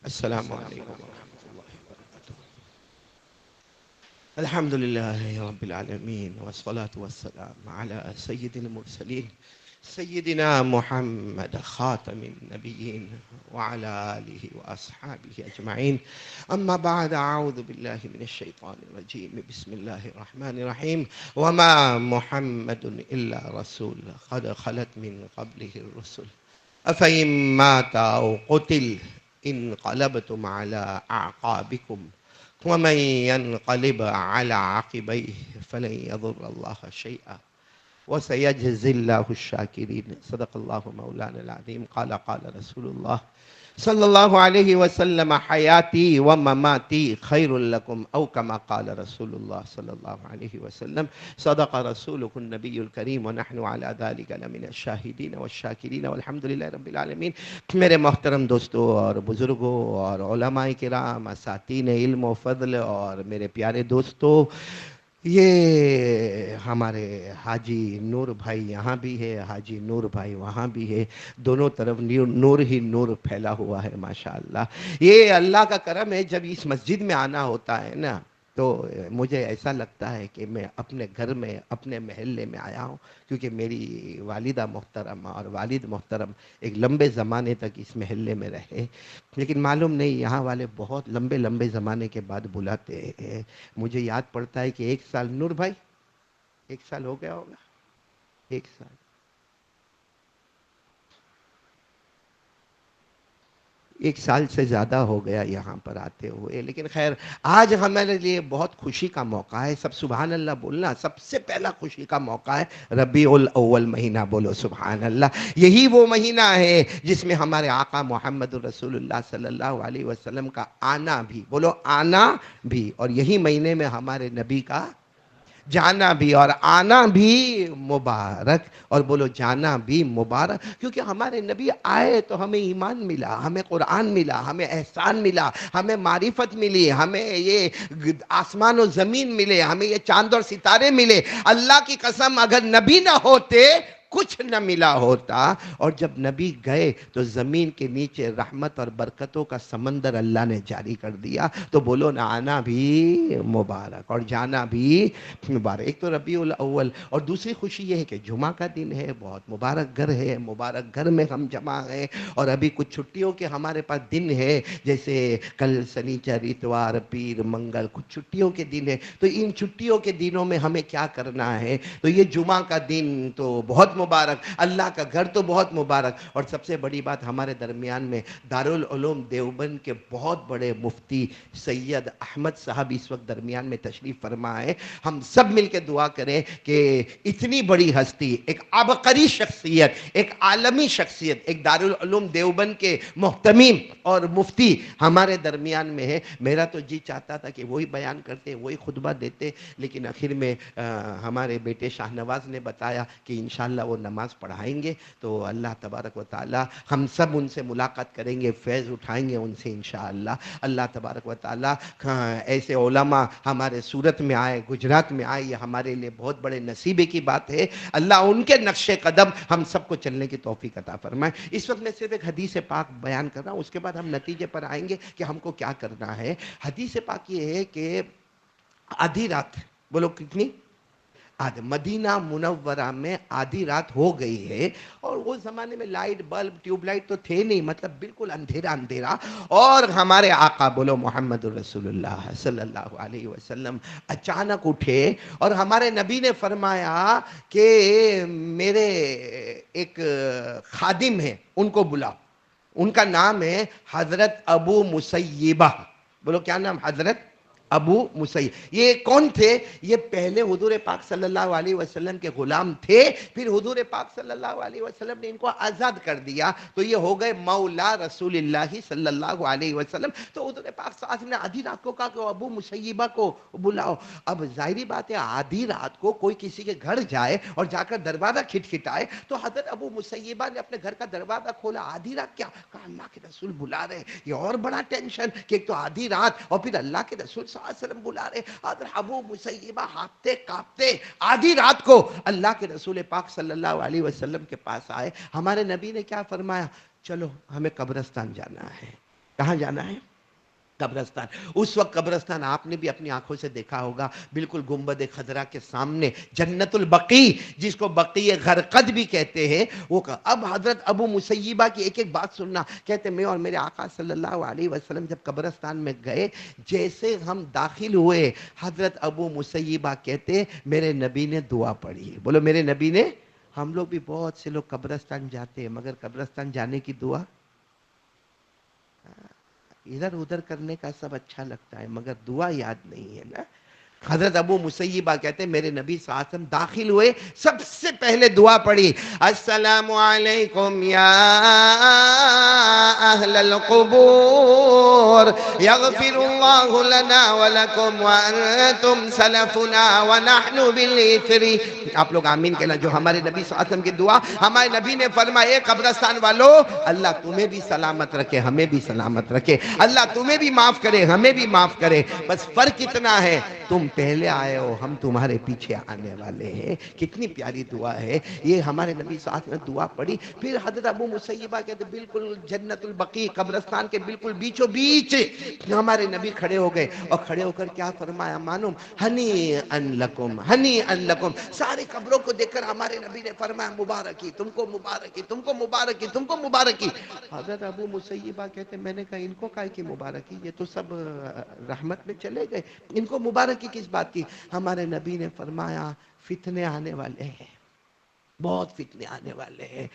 السلام علیکم ورحمۃ اللہ وبرکاتہ۔ الحمد للہ رب العالمین والصلاة والسلام علی سید المرسلین سیدنا محمد خاتم النبیین وعلى آلہ واصحابہ اجمعین، اما بعد، اعوذ باللہ من الشیطان الرجیم، بسم اللہ الرحمن الرحیم۔ وما محمد الا رسول قد خلت من قبلہ الرسل افإن مات أو قتل انقلبتم على أعقابكم ومن ينقلب على عقبيه فلن يضر الله شيئا وسيجزي الله الشاكرين۔ صدق الله مولانا العظيم۔ قال رسول الله صلی اللہ علیہ وسلم حیاتی و مماتی خیر لکم، او کما قال رسول اللہ صلی اللہ علیہ وسلم۔ صدق رسولہ النبی الکریم ونحن علی ذلک لمن الشاہدین والشاکرین والحمد للہ رب العالمین۔ میرے محترم دوستو اور بزرگوں اور علماء کرام، اساتین علم و فضل اور میرے پیارے دوستو، یہ ہمارے حاجی نور بھائی یہاں بھی ہے، حاجی نور بھائی وہاں بھی ہے، دونوں طرف نور ہی نور پھیلا ہوا ہے ماشاءاللہ۔ یہ اللہ کا کرم ہے، جب اس مسجد میں آنا ہوتا ہے نا تو مجھے ایسا لگتا ہے کہ میں اپنے گھر میں، اپنے محلے میں آیا ہوں، کیونکہ میری والدہ محترم اور والد محترم ایک لمبے زمانے تک اس محلے میں رہے، لیکن معلوم نہیں یہاں والے بہت لمبے لمبے زمانے کے بعد بلاتے ہیں۔ مجھے یاد پڑتا ہے کہ ایک سال، نور بھائی ایک سال ہو گیا ہوگا، ایک سال، ایک سال سے زیادہ ہو گیا یہاں پر آتے ہوئے، لیکن خیر آج ہمارے لیے بہت خوشی کا موقع ہے۔ سب سبحان اللہ بولنا، سب سے پہلا خوشی کا موقع ہے ربیع الاول مہینہ، بولو سبحان اللہ۔ یہی وہ مہینہ ہے جس میں ہمارے آقا محمد رسول اللہ صلی اللہ علیہ وسلم کا آنا بھی، بولو آنا بھی، اور یہی مہینے میں ہمارے نبی کا جانا بھی، اور آنا بھی مبارک، اور بولو جانا بھی مبارک، کیونکہ ہمارے نبی آئے تو ہمیں ایمان ملا، ہمیں قرآن ملا، ہمیں احسان ملا، ہمیں معرفت ملی، ہمیں یہ آسمان و زمین ملے، ہمیں یہ چاند اور ستارے ملے۔ اللہ کی قسم اگر نبی نہ ہوتے کچھ نہ ملا ہوتا، اور جب نبی گئے تو زمین کے نیچے رحمت اور برکتوں کا سمندر اللہ نے جاری کر دیا۔ تو بولو نا آنا بھی مبارک اور جانا بھی مبارک۔ ایک تو ربیع الاول، اور دوسری خوشی یہ ہے کہ جمعہ کا دن ہے، بہت مبارک گھر ہے، مبارک گھر میں ہم جمع ہیں، اور ابھی کچھ چھٹیوں کے ہمارے پاس دن ہے، جیسے کل سنیچر اتوار پیر منگل، کچھ چھٹیوں کے دن ہے۔ تو ان چھٹیوں کے دنوں میں ہمیں کیا کرنا ہے؟ تو یہ جمعہ کا دن تو بہت مبارک، اللہ کا گھر تو بہت مبارک، اور سب سے بڑی بات ہمارے درمیان میں دارالعلوم دیوبند کے بہت بڑے مفتی سید احمد صاحب اس وقت درمیان میں تشریف فرما ہے۔ ہم سب مل کے دعا کریں کہ اتنی بڑی ہستی، ایک عبقری شخصیت، ایک عالمی شخصیت، ایک دارالعلوم دیوبند کے محتمیم اور مفتی ہمارے درمیان میں ہے۔ میرا تو جی چاہتا تھا کہ وہی بیان کرتے، وہی خطبہ دیتے، لیکن آخر میں ہمارے بیٹے شاہ نواز نے بتایا کہ انشاءاللہ وہ نماز پڑھائیں گے، تو اللہ تبارک و تعالی ہم سب ان سے ملاقات کریں گے، فیض اٹھائیں گے ان سے انشاءاللہ۔ اللہ تبارک و تعالی ایسے علماء ہمارے صورت میں آئے، گجرات میں آئے، یہ ہمارے لیے بہت بڑے نصیبے کی بات ہے۔ اللہ ان کے نقش قدم ہم سب کو چلنے کی توفیق عطا فرمائے۔ اس وقت میں صرف ایک حدیث پاک بیان کر رہا ہوں، اس کے بعد ہم نتیجے پر آئیں گے کہ ہم کو کیا کرنا ہے۔ حدیث پاک یہ ہے کہ آدھی رات، بولو کتنی؟ مدینہ منورہ میں آدھی رات ہو گئی ہے، اور اس زمانے میں لائٹ بلب ٹیوب لائٹ تو تھے نہیں، مطلب بالکل اندھیرا اندھیرا، اور ہمارے آقا بولو محمد الرسول اللہ صلی اللہ علیہ وسلم اچانک اٹھے، اور ہمارے نبی نے فرمایا کہ میرے ایک خادم ہیں ان کو بلاؤ، ان کا نام ہے حضرت ابو مسیبہ، بولو کیا نام؟ حضرت ابو مسیب۔ یہ کون تھے؟ یہ پہلے حضور پاک صلی اللہ علیہ وسلم کے غلام تھے، پھر حضور پاک صلی اللہ علیہ وسلم نے ان کو آزاد کر دیا، تو یہ ہو گئے مولا رسول اللہ صلی اللہ علیہ وسلم۔ تو حضور پاک صلی اللہ علیہ وسلم نے آدھی رات کو کہا کہ ابو مسیبہ کو بلاؤ۔ اب ظاہری بات ہے آدھی رات کو کوئی کسی کے گھر جائے اور جا کر دروازہ کھٹکھٹائے، تو حضرت ابو مسیبہ نے اپنے گھر کا دروازہ کھولا، آدھی رات کیا؟ کہا اللہ کے رسول بلا رہے۔ یہ اور بڑا ٹینشن کہ ایک تو آدھی رات، اور پھر اللہ کے رسول صلی اللہ علیہ وسلم بلا رہے۔ حضرت ابو مسیبہ ہانپتے کانپتے آدھی رات کو اللہ کے رسول پاک صلی اللہ علیہ وسلم کے پاس آئے۔ ہمارے نبی نے کیا فرمایا؟ چلو ہمیں قبرستان جانا ہے۔ کہاں جانا ہے؟ قبرستان۔ اس وقت قبرستان آپ نے بھی اپنی آنکھوں سے دیکھا ہوگا، بالکل گنبد خضرا کے سامنے جنت البقیع، جس کو بقیع غرقد بھی کہتے ہیں، وہ اب حضرت ابو مسیبہ کی ایک ایک بات سننا، کہتے میں اور میرے آقا صلی اللہ علیہ وسلم جب قبرستان میں گئے، جیسے ہم داخل ہوئے، حضرت ابو مسیبہ کہتے میرے نبی نے دعا پڑھی، بولو میرے نبی نے۔ ہم لوگ بھی بہت سے لوگ قبرستان جاتے ہیں، مگر قبرستان جانے کی دعا ادھر ادھر کرنے کا سب اچھا لگتا ہے، مگر دعا یاد نہیں ہے نا۔ حضرت ابو مسیبہ کہتے ہیں میرے نبی صلی اللہ علیہ وسلم داخل ہوئے، سب سے پہلے دعا پڑھی، السلام علیکم یا اہل القبور یغفر اللہ لنا ولکم وانتم سلفنا ونحن بالإثر۔ آپ لوگ آمین کہنا، جو ہمارے نبی صلی اللہ علیہ وسلم کی دعا، ہمارے نبی نے فرمایا اے قبرستان والو، اللہ تمہیں بھی سلامت رکھے، ہمیں بھی سلامت رکھے، اللہ تمہیں بھی معاف کرے، ہمیں بھی معاف کرے، بس فرق اتنا ہے تم پہلے آئے ہو، ہم تمہارے پیچھے آنے والے ہیں۔ کتنی پیاری دعا ہے یہ، ہمارے نبی صلی اللہ علیہ وسلم نے دعا پڑھی۔ پھر حضرت ابو مسیبہ کہتے بالکل جنت البقیع قبرستان کے بالکل بیچوں بیچ ہمارے نبی کھڑے ہو گئے، اور کھڑے ہو کر کیا فرمایا معلوم؟ ہنی ان لکم، ہنی ان لکم۔ سارے قبروں کو دیکھ کر ہمارے نبی نے فرمایا مبارکی تم کو، مبارکی تم کو، مبارکی تم کو، مبارکی۔ حضرت ابو مسیبہ کہتے میں نے کہا ان کو کائے کی مبارکی، یہ تو سب رحمت میں چلے گئے، ان کو مبارکی کس بات کی؟ ہمارے نبی نے فرمایا فتنے آنے والے ہیں، بہت فتنے آنے والے ہیں،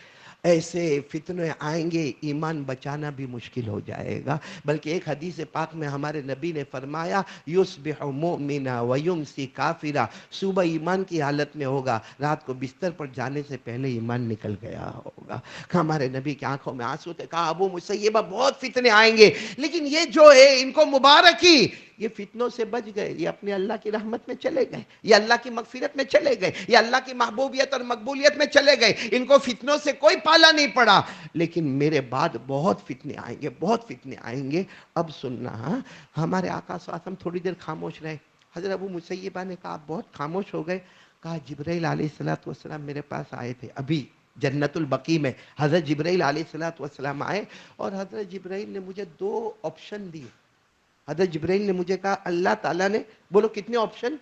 ایسے فتنے آئیں گے ایمان بچانا بھی مشکل ہو جائے گا۔ بلکہ ایک حدیث پاک میں ہمارے نبی نے فرمایا یصبح مؤمنا ویمسی کافرا، صبح ایمان کی حالت میں ہوگا، رات کو بستر پر جانے سے پہلے ایمان نکل گیا ہوگا۔ ہمارے نبی کی آنکھوں میں آنسو تھے، کہا ابو مسیبہ بہت فتنے آئیں گے، لیکن یہ جو ہے ان کو مبارکی، یہ فتنوں سے بچ گئے، یہ اپنے اللہ کی رحمت میں چلے گئے، یہ اللہ کی مغفرت میں چلے گئے، یہ اللہ کی محبوبیت اور مقبولیت میں چلے گئے، ان کو فتنوں سے کوئی پالا نہیں پڑا۔ لیکن میرے بعد بہت فتنے آئیں گے، بہت فتنے آئیں گے۔ اب سننا، ہمارے آقا صلی اللہ علیہ وسلم تھوڑی دیر خاموش رہے۔ حضرت ابو مسیبہ نے کہا آپ بہت خاموش ہو گئے؟ کہا جبرائیل علیہ السلام میرے پاس آئے تھے ابھی جنت البقیع میں، حضرت جبرائیل علیہ السلام آئے، اور حضرت جبرائیل نے مجھے 2 آپشن دیے۔ حضرت جبرائیل نے مجھے کہا، اللہ تعالیٰ نے، بولو کتنے آپشن؟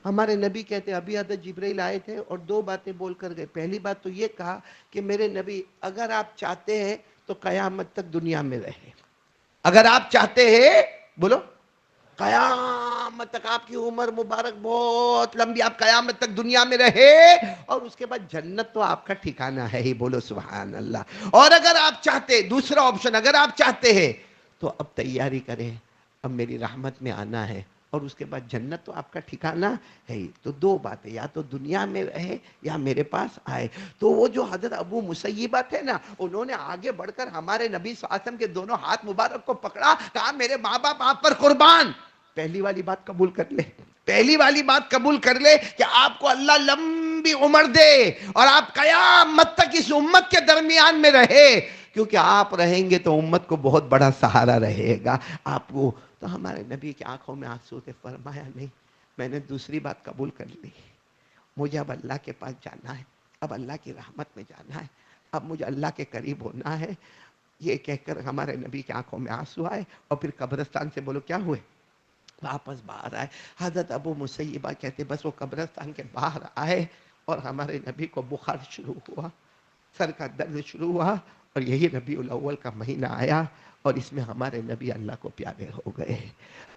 ہمارے نبی کہتے ابھی حضرت جبرائیل آئے تھے اور 2 باتیں بول کر گئے۔ پہلی بات تو یہ کہا کہ میرے نبی اگر آپ چاہتے ہیں تو قیامت تک دنیا میں رہے، اگر آپ چاہتے ہیں، بولو قیامت تک، آپ کی عمر مبارک بہت لمبی، آپ قیامت تک دنیا میں رہے، اور اس کے بعد جنت تو آپ کا ٹھکانہ ہے ہی، بولو سبحان اللہ۔ اور اگر آپ چاہتے، دوسرا آپشن، اگر آپ چاہتے ہیں تو اب تیاری کریں، اب میری رحمت میں آنا ہے، اور اس کے بعد جنت تو آپ کا ٹھکانہ ہے ہی۔ تو 2 باتیں، یا تو دنیا میں رہے یا میرے پاس آئے۔ تو وہ جو حضرت ابو مسیبہ تھے نا، انہوں نے آگے بڑھ کر ہمارے نبی صلی اللہ علیہ وسلم کے دونوں ہاتھ مبارک کو پکڑا، کہا میرے ماں باپ آپ پر قربان، پہلی والی بات قبول کر لے، پہلی والی بات قبول کر لے کہ آپ کو اللہ لمبی عمر دے، اور آپ قیامت تک اس امت کے درمیان میں رہے، کیونکہ آپ رہیں گے تو امت کو بہت بڑا سہارا رہے گا آپ کو۔ تو ہمارے نبی کی آنکھوں میں آنسو تھے، فرمایا نہیں، میں نے دوسری بات قبول کر لی، مجھے اب اللہ کے پاس جانا ہے، اب اللہ کی رحمت میں جانا ہے، اب مجھے اللہ کے قریب ہونا ہے۔ یہ کہہ کر ہمارے نبی کی آنکھوں میں آنسو آئے، اور پھر قبرستان سے بولو کیا ہوئے، واپس باہر آئے۔ حضرت ابو مسیبہ کہتے بس وہ قبرستان کے باہر آئے، اور ہمارے نبی کو بخار شروع ہوا، سر کا درد شروع ہوا، اور یہی ربیع الاول کا مہینہ آیا، اور اس میں ہمارے نبی اللہ کو پیارے ہو گئے،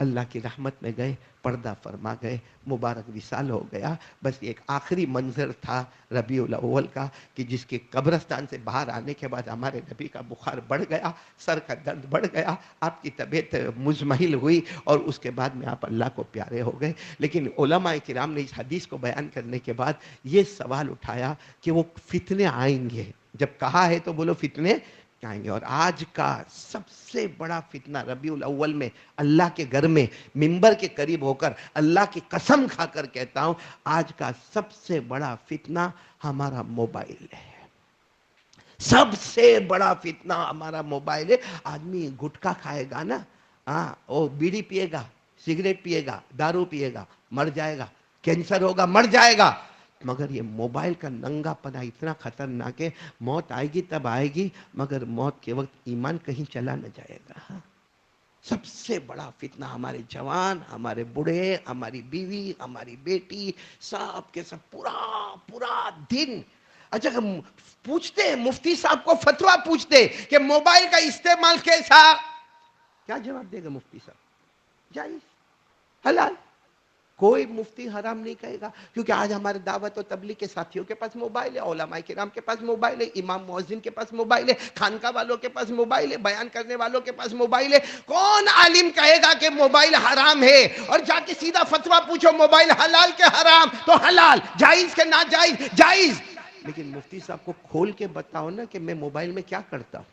اللہ کی رحمت میں گئے، پردہ فرما گئے، مبارک وصال ہو گیا۔ بس ایک آخری منظر تھا ربیع الاول کا، کہ جس کے قبرستان سے باہر آنے کے بعد ہمارے نبی کا بخار بڑھ گیا، سر کا درد بڑھ گیا، آپ کی طبیعت مزمحل ہوئی، اور اس کے بعد میں آپ اللہ کو پیارے ہو گئے۔ لیکن علماء کرام نے اس حدیث کو بیان کرنے کے بعد یہ سوال اٹھایا کہ وہ فتنے آئیں گے، جب کہا ہے تو بولو فتنے آئیں گے، اور آج کا سب سے بڑا فتنہ ربیع الاول میں اللہ کے گھر میں منبر کے قریب ہو کر اللہ کی قسم کھا کر کہتا ہوں، آج کا سب سے بڑا فتنہ ہمارا موبائل ہے، سب سے بڑا فتنہ ہمارا موبائل ہے۔ آدمی گٹکا کھائے گا نا، وہ بیڑی پیے گا، سگریٹ پیے گا، دارو پیے گا، مر جائے گا، کینسر ہوگا، مر جائے گا، مگر یہ موبائل کا ننگا پنا اتنا خطرناک ہے، موت آئے گی تب آئے گی، مگر موت کے وقت ایمان کہیں چلا نہ جائے گا۔ سب سے بڑا فتنہ ہمارے جوان، ہمارے بوڑھے، ہماری بیوی، ہماری بیٹی، سب کے سب پورا پورا دن۔ اچھا پوچھتے ہیں مفتی صاحب کو فتویٰ پوچھتے کہ موبائل کا استعمال کیسا، کیا جواب دے گا مفتی صاحب؟ جائز، حلال۔ کوئی مفتی حرام نہیں کہے گا، کیونکہ آج ہمارے دعوت و تبلیغ کے ساتھیوں کے پاس موبائل ہے، علماء کرام کے پاس موبائل ہے، امام مؤذن کے پاس موبائل ہے، خانقاہ والوں کے پاس موبائل ہے، بیان کرنے والوں کے پاس موبائل ہے۔ کون عالم کہے گا کہ موبائل حرام ہے؟ اور جا کے سیدھا فتویٰ پوچھو موبائل حلال کے حرام، تو حلال، جائز کے ناجائز جائز۔ لیکن مفتی صاحب کو کھول کے بتاؤ نا کہ میں موبائل میں کیا کرتا ہوں،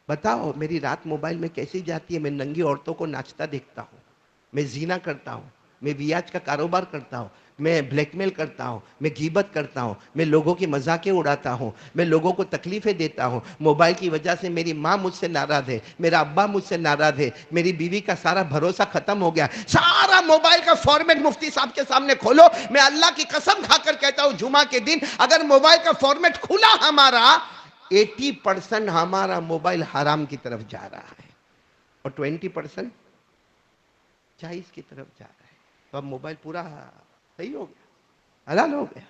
بتاؤ میری رات موبائل میں کیسی جاتی ہے، میں ننگی عورتوں کو ناچتا دیکھتا ہوں، میں زنا کرتا ہوں، میں ویاج کا کاروبار کرتا ہوں، میں بلیک میل کرتا ہوں، میں غیبت کرتا ہوں، میں لوگوں کی مذاقیں اڑاتا ہوں، میں لوگوں کو تکلیفیں دیتا ہوں۔ موبائل کی وجہ سے میری ماں مجھ سے ناراض ہے، میرا ابا مجھ سے ناراض ہے، میری بیوی کا سارا بھروسہ ختم ہو گیا۔ سارا موبائل کا فارمیٹ مفتی صاحب کے سامنے کھولو، میں اللہ کی قسم کھا کر کہتا ہوں جمعہ کے دن اگر موبائل کا فارمیٹ کھلا ہمارا 80% ہمارا موبائل حرام کی طرف جا رہا ہے اور 20% جائز کی طرف جا رہا ہے۔ تو اب موبائل پورا صحیح ہو گیا، حلال ہو گیا۔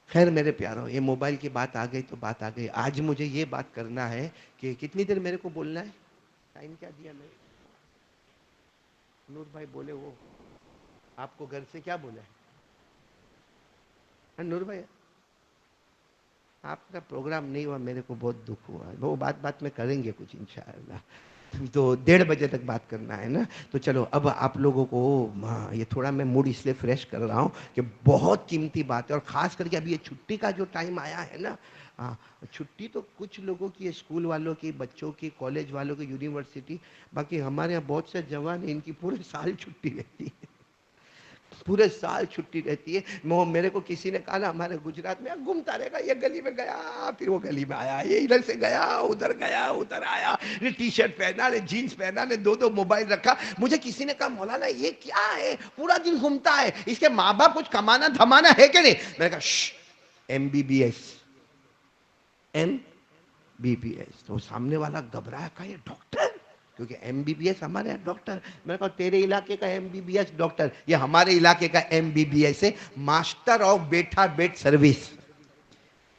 خیر میرے پیاروں، یہ موبائل کی بات آ گئی تو بات آ گئی۔ آج مجھے یہ بات کرنا ہے کہ کتنی دیر میرے کو بولنا ہے، ٹائم کیا دیا میں؟ نور بھائی بولے وہ آپ کو گھر سے کیا بولا ہے؟ نور بھائی آپ کا پروگرام نہیں ہوا، میرے کو بہت دکھ ہوا، وہ بات میں کریں گے کچھ انشاءاللہ۔ تو 1:30 تک بات کرنا ہے نا، تو چلو اب آپ لوگوں کو یہ تھوڑا میں موڈ اس لیے فریش کر رہا ہوں کہ بہت قیمتی بات ہے، اور خاص کر کے ابھی یہ چھٹی کا جو ٹائم آیا ہے نا، چھٹی تو کچھ لوگوں کی، اسکول والوں کی، بچوں کی، کالج والوں کی، یونیورسٹی، باقی ہمارے یہاں بہت سے جوان ہیں ان کی پورے سال چھٹی رہتی ہے، پورے سال چھٹی رہتی ہے۔ میرے کو کسی نے کہا نا ہمارے گجرات میں گھومتا رہے گا، یہ گلی میں گیا پھر وہ گلی میں آیا، یہ ادھر سے گیا ادھر آیا، نے ٹی شرٹ پہنا، نے جینس پہنا، نے دو موبائل رکھا۔ مجھے کسی نے کہا مولانا یہ کیا ہے، پورا دن گھومتا ہے، اس کے ماں باپ کچھ کمانا دھمانا ہے کہ نہیں؟ میں نے کہا شش، MBBS، MBBS۔ تو سامنے والا گھبرایا، کہا یہ ڈاکٹر، کیونکہ MBBS ہمارے یہاں ڈاکٹر۔ میں نے کہا تیرے علاقے کا MBBS ڈاکٹر، یہ ہمارے علاقے کا MBBS ہے، ماسٹر آف بیٹھا بیٹ سروس،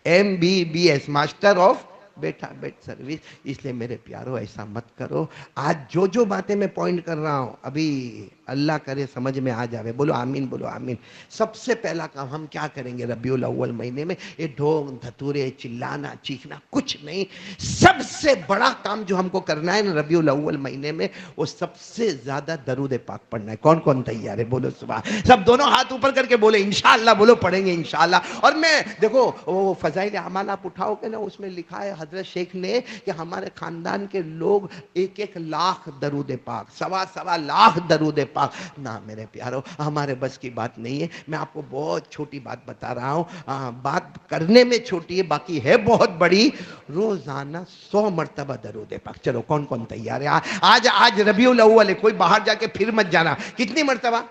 MBBS، ماسٹر آف بیٹھا بیٹ سروس۔ اس لیے میرے پیاروں ایسا مت کرو۔ آج جو باتیں میں پوائنٹ کر رہا ہوں ابھی اللہ کرے سمجھ میں آ جاوے، بولو آمین، بولو آمین۔ سب سے پہلا کام ہم کیا کریں گے ربیع الاول مہینے میں؟ یہ ڈھول دھتورے چلانا چیخنا کچھ نہیں، سب سے بڑا کام جو ہم کو کرنا ہے نا ربیع الاول مہینے میں، وہ سب سے زیادہ درود پاک پڑھنا ہے۔ کون کون تیار ہے؟ بولو سبحان، سب دونوں ہاتھ اوپر کر کے بولے انشاءاللہ، بولو پڑھیں گے انشاءاللہ۔ اور میں دیکھو وہ فضائل اعمال آپ اٹھاؤ گے نا، اس میں لکھا ہے حضرت شیخ نے کہ ہمارے خاندان کے لوگ 1,00,000 درود پاک، 1,25,000 درود پاک۔ نہ میرے پیارو، ہمارے بس کی بات نہیں ہے۔ میں آپ کو بہت چھوٹی بات بتا رہا ہوں، بات کرنے میں چھوٹی ہے باقی ہے بہت بڑی۔ روزانہ 100 مرتبہ درود پاک۔ چلو کون کون تیار ہے؟ آج ربیع الاول ہے، کوئی باہر جا کے پھر مت جانا۔ کتنی مرتبہ؟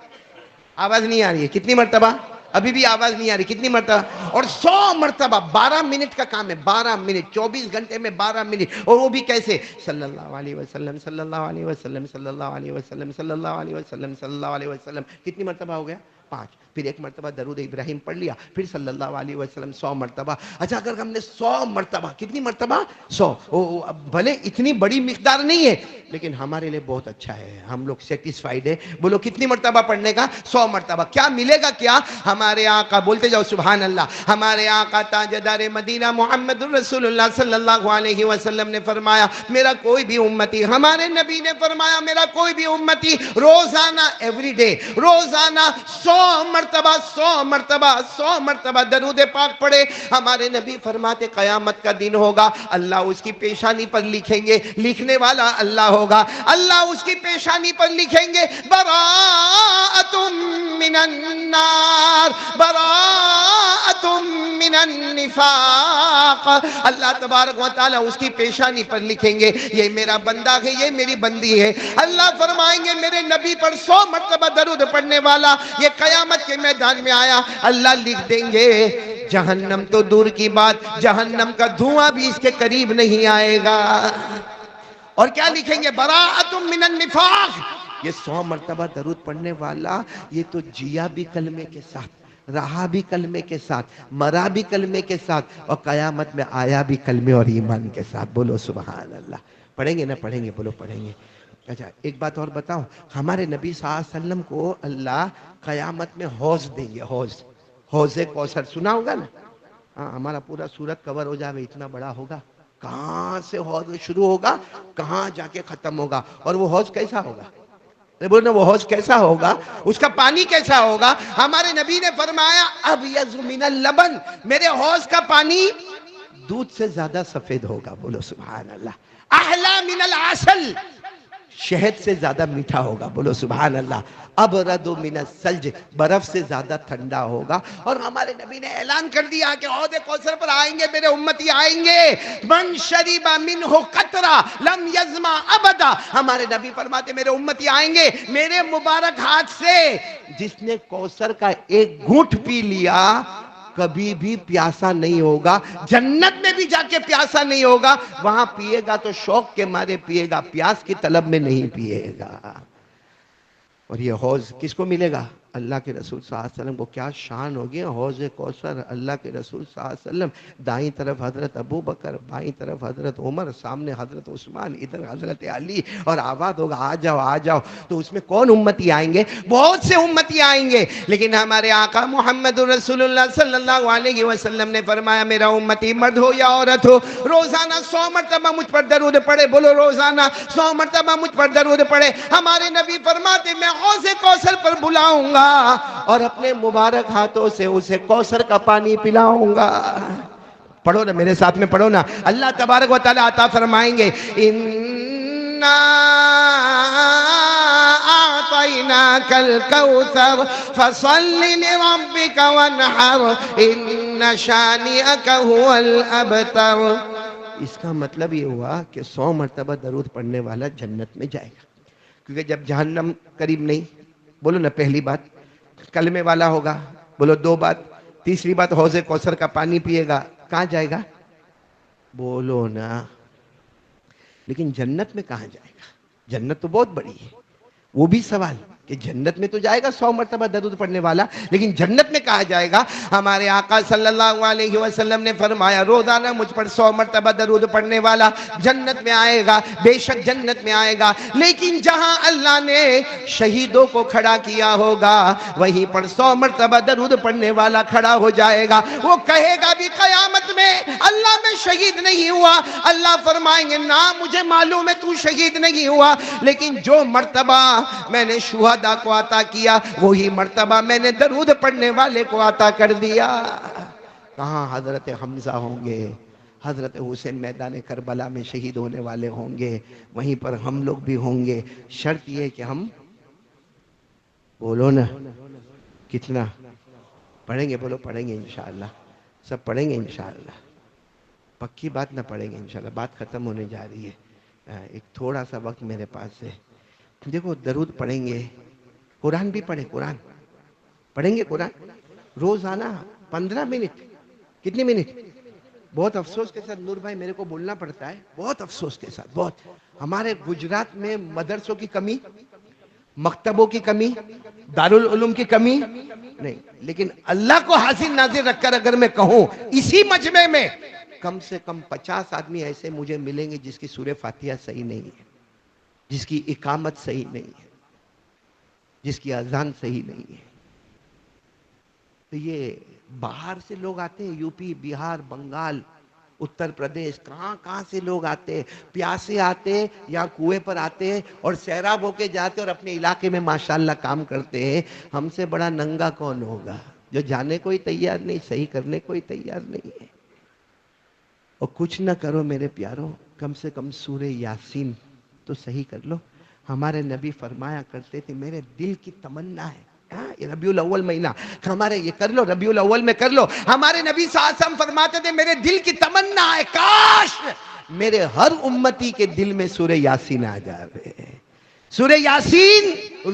آواز نہیں آ رہی ہے، کتنی مرتبہ؟ ابھی بھی آواز نہیں آ رہی، کتنی مرتبہ؟ اور 100 مرتبہ، 12 منٹ کا کام ہے، 12 منٹ، 24 گھنٹے میں 12 منٹ، اور وہ بھی کیسے؟ صلی اللہ علیہ وسلم، صلی اللہ علیہ وسلم، صلی اللہ علیہ وسلم، صلی اللہ علیہ وسلم، صلی اللہ علیہ وسلم۔ کتنی مرتبہ ہو گیا؟ 5۔ پھر ایک مرتبہ درود ابراہیم پڑھ لیا، پھر صلی اللہ علیہ وسلم 100 مرتبہ۔ اچھا اگر ہم نے 100 مرتبہ، کتنی مرتبہ؟ 100، بھلے اتنی بڑی مقدار نہیں ہے لیکن ہمارے لیے بہت اچھا ہے، ہم لوگ سیٹسفائیڈ ہے۔ بولو کتنی مرتبہ پڑھنے کا؟ 100 مرتبہ۔ کیا ملے گا؟ کیا؟ ہمارے آقا، بولتے جاؤ سبحان اللہ، ہمارے آقا تاجدار مدینہ محمد الرسول اللہ صلی اللہ علیہ وسلم نے فرمایا میرا کوئی بھی امتی، ہمارے نبی نے فرمایا میرا کوئی بھی امتی روزانہ، ایوری ڈے، روزانہ 100 مرتبہ، 100 مرتبہ، 100 مرتبہ درود پاک پڑھے، ہمارے نبی فرماتے قیامت کا دن ہوگا، اللہ اس کی پیشانی پر لکھیں گے، لکھنے والا اللہ ہوگا، اللہ اس کی پیشانی پر لکھیں گے براءۃ من النار، براءۃ من النفاق۔ اللہ تبارک و تعالیٰ اس کی پیشانی پر لکھیں گے یہ میرا بندہ ہے، یہ میری بندی ہے۔ اللہ فرمائیں گے میرے نبی پر 100 مرتبہ درود پڑھنے والا یہ قیامت کے میدان میں آیا، اللہ لکھ دیں گے جہنم تو دور کی بات، جہنم کا دھواں بھی اس کے قریب نہیں آئے گا۔ اور کیا لکھیں گے؟ براءۃ من النفاق۔ یہ 100 مرتبہ درود پڑھنے والا، یہ تو جیا بھی کلمے کے ساتھ، رہا بھی کلمے کے ساتھ، مرا بھی کلمے کے ساتھ، اور قیامت میں آیا بھی کلمے اور ایمان کے ساتھ۔ بولو سبحان اللہ۔ پڑھیں گے نہ پڑھیں گے؟ بولو پڑھیں گے۔ اچھا ایک بات اور بتاؤں، ہمارے نبی صلی اللہ علیہ وسلم کو اللہ قیامت میں حوض دیں گے، حوض کوثر سنا ہوگا نا؟ ہاں، ہمارا پورا سورت کور ہو جائے، اتنا بڑا ہوگا، کہاں سے حوض شروع ہوگا، کہاں جا کے ختم ہوگا، اور وہ حوض کیسا ہوگا؟ بولنا وہ حوض کیسا ہوگا، اس کا پانی کیسا ہوگا؟ ہمارے نبی نے فرمایا ابیض من اللبن، میرے حوض کا پانی دودھ سے زیادہ سفید ہوگا۔ بولو سبحان اللہ۔ احلی من العسل، شہد سے زیادہ میٹھا ہوگا۔ بولو سبحان اللہ۔ ابرد من الثلج، برف سے زیادہ ٹھنڈا ہوگا۔ اور ہمارے نبی نے اعلان کر دیا کہ حوض کوثر پر آئیں گے میرے امتی، آئیں گے من شرب منہ قطرہ لم یظمأ ابدا۔ ہمارے نبی فرماتے میرے امتی آئیں گے، میرے مبارک ہاتھ سے جس نے کوثر کا ایک گھونٹ پی لیا کبھی بھی پیاسا نہیں ہوگا، جنت میں بھی جا کے پیاسا نہیں ہوگا۔ وہاں پیے گا تو شوق کے مارے پیے گا، پیاس کی طلب میں نہیں پیے گا۔ اور یہ حوض کس کو ملے گا؟ اللہ کے رسول صلی اللہ علیہ وسلم کو۔ کیا شان ہوگی حوض کوثر، اللہ کے رسول صلی اللہ علیہ وسلم، دائیں طرف حضرت ابو بکر، بائیں طرف حضرت عمر، سامنے حضرت عثمان، ادھر حضرت علی، اور آواز ہوگا آ جاؤ آ جاؤ۔ تو اس میں کون امتی آئیں گے؟ بہت سے امتی آئیں گے، لیکن ہمارے آقا محمد رسول اللہ صلی اللہ علیہ وسلم نے فرمایا میرا امتی مرد ہو یا عورت ہو، روزانہ 100 مرتبہ مجھ پر درود پڑھے۔ بولو روزانہ 100 مرتبہ مجھ پر درود پڑھے۔ ہمارے نبی فرماتے میں حوض کوثر پر بلاؤں گا اور اپنے مبارک ہاتھوں سے اسے کوثر کا پانی پلاؤں گا۔ پڑھو نا میرے ساتھ میں، پڑھو نا۔ اللہ تبارک و تعالی عطا فرمائیں گے اِنَّا أعطيناك الكوثر فصل لربك وانحر إن شانئك هو الأبتر۔ اس کا مطلب یہ ہوا کہ 100 مرتبہ درود پڑھنے والا جنت میں جائے گا، کیونکہ جب جہنم قریب نہیں، بولو نا پہلی بات کلمے والا ہوگا، بولو دو بات، تیسری بات حوض کوثر کا پانی پیے گا، کہاں جائے گا؟ بولو نا۔ لیکن جنت میں کہاں جائے گا؟ جنت تو بہت بڑی ہے، وہ بھی سوال کہ جنت میں تو جائے گا 100 مرتبہ درود پڑھنے والا، لیکن جنت میں کہاں جائے گا؟ ہمارے آقا صلی اللہ علیہ وسلم نے فرمایا روزانہ مجھ پر 100 مرتبہ درود پڑھنے والا جنت میں آئے گا، بے شک جنت میں آئے گا۔ لیکن جہاں اللہ نے شہیدوں کو کھڑا کیا ہوگا وہیں پر 100 مرتبہ درود پڑھنے والا کھڑا ہو جائے گا۔ وہ کہے گا بھی قیامت میں اللہ میں شہید نہیں ہوا۔ اللہ فرمائیں گے نا مجھے معلوم ہے تو شہید نہیں ہوا، لیکن جو مرتبہ میں نے شہداء کو عطا کیا وہی مرتبہ میں نے درود پڑھنے والے کو عطا کر دیا۔ کہاں حضرت حمزہ ہوں گے، حضرت حسین میدان کربلا میں شہید ہونے والے ہوں گے، وہیں پر ہم لوگ بھی ہوں گے۔ شرط یہ کہ ہم بولو نا کتنا پڑھیں گے؟ بولو پڑھیں گے انشاءاللہ، سب پڑھیں گے انشاءاللہ، پکی بات نہ پڑھیں گے انشاءاللہ، بات ختم ہونے جا رہی ہے، ایک تھوڑا سا وقت میرے پاس ہے۔ دیکھو درود پڑھیں گے، قرآن بھی پڑھیں، قرآن پڑھیں گے، قرآن روزانہ 15 منٹ، کتنی منٹ؟ بہت افسوس کے ساتھ نور بھائی میرے کو بولنا پڑتا ہے، بہت افسوس کے ساتھ، بہت ہمارے گجرات میں مدرسوں کی کمی، مکتبوں کی کمی، دارالعلوم کی کمی نہیں، لیکن اللہ کو حاضر ناظر رکھ کر اگر میں کہوں اسی مجمع میں کم سے کم 50 آدمی ایسے مجھے ملیں گے جس کی سورہ فاتحہ صحیح نہیں ہے، جس کی اقامت صحیح نہیں ہے، جس کی اذان صحیح نہیں ہے۔ تو یہ باہر سے لوگ آتے ہیں، یو پی، بہار، بنگال، اتر پردیش، کہاں کہاں سے لوگ آتے، پیاسے آتے یا کنویں پر آتے اور سیراب ہو کے جاتے اور اپنے علاقے میں ماشاءاللہ کام کرتے ہیں۔ ہم سے بڑا ننگا کون ہوگا جو جانے کوئی تیار نہیں، صحیح کرنے کوئی تیار نہیں ہے۔ اور کچھ نہ کرو میرے پیاروں، کم سے کم سورہ یاسین تو صحیح کر لو۔ ہمارے نبی فرمایا کرتے تھے میرے دل کی تمنا ہے، یہ ربیع الاول مہینہ ہمارے یہ کر لو، ربیع الاول میں کر لو۔ ہمارے نبی صلی اللہ علیہ وسلم فرماتے تھے میرے دل کی تمنا ہے کاش میرے ہر امتی کے دل میں سورہ یاسین آ جائے۔ سورہ یاسین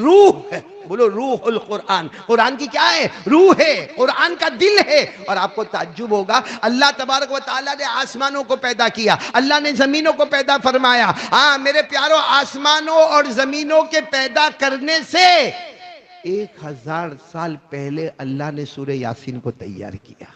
روح ہے، بولو روح القرآن، قرآن کی کیا ہے؟ روح ہے، قرآن کا دل ہے۔ اور آپ کو تعجب ہوگا، اللہ تبارک و تعالیٰ نے آسمانوں کو پیدا کیا، اللہ نے زمینوں کو پیدا فرمایا۔ ہاں میرے پیارو، آسمانوں اور زمینوں کے پیدا کرنے سے 1000 سال پہلے اللہ نے سورہ یاسین کو تیار کیا۔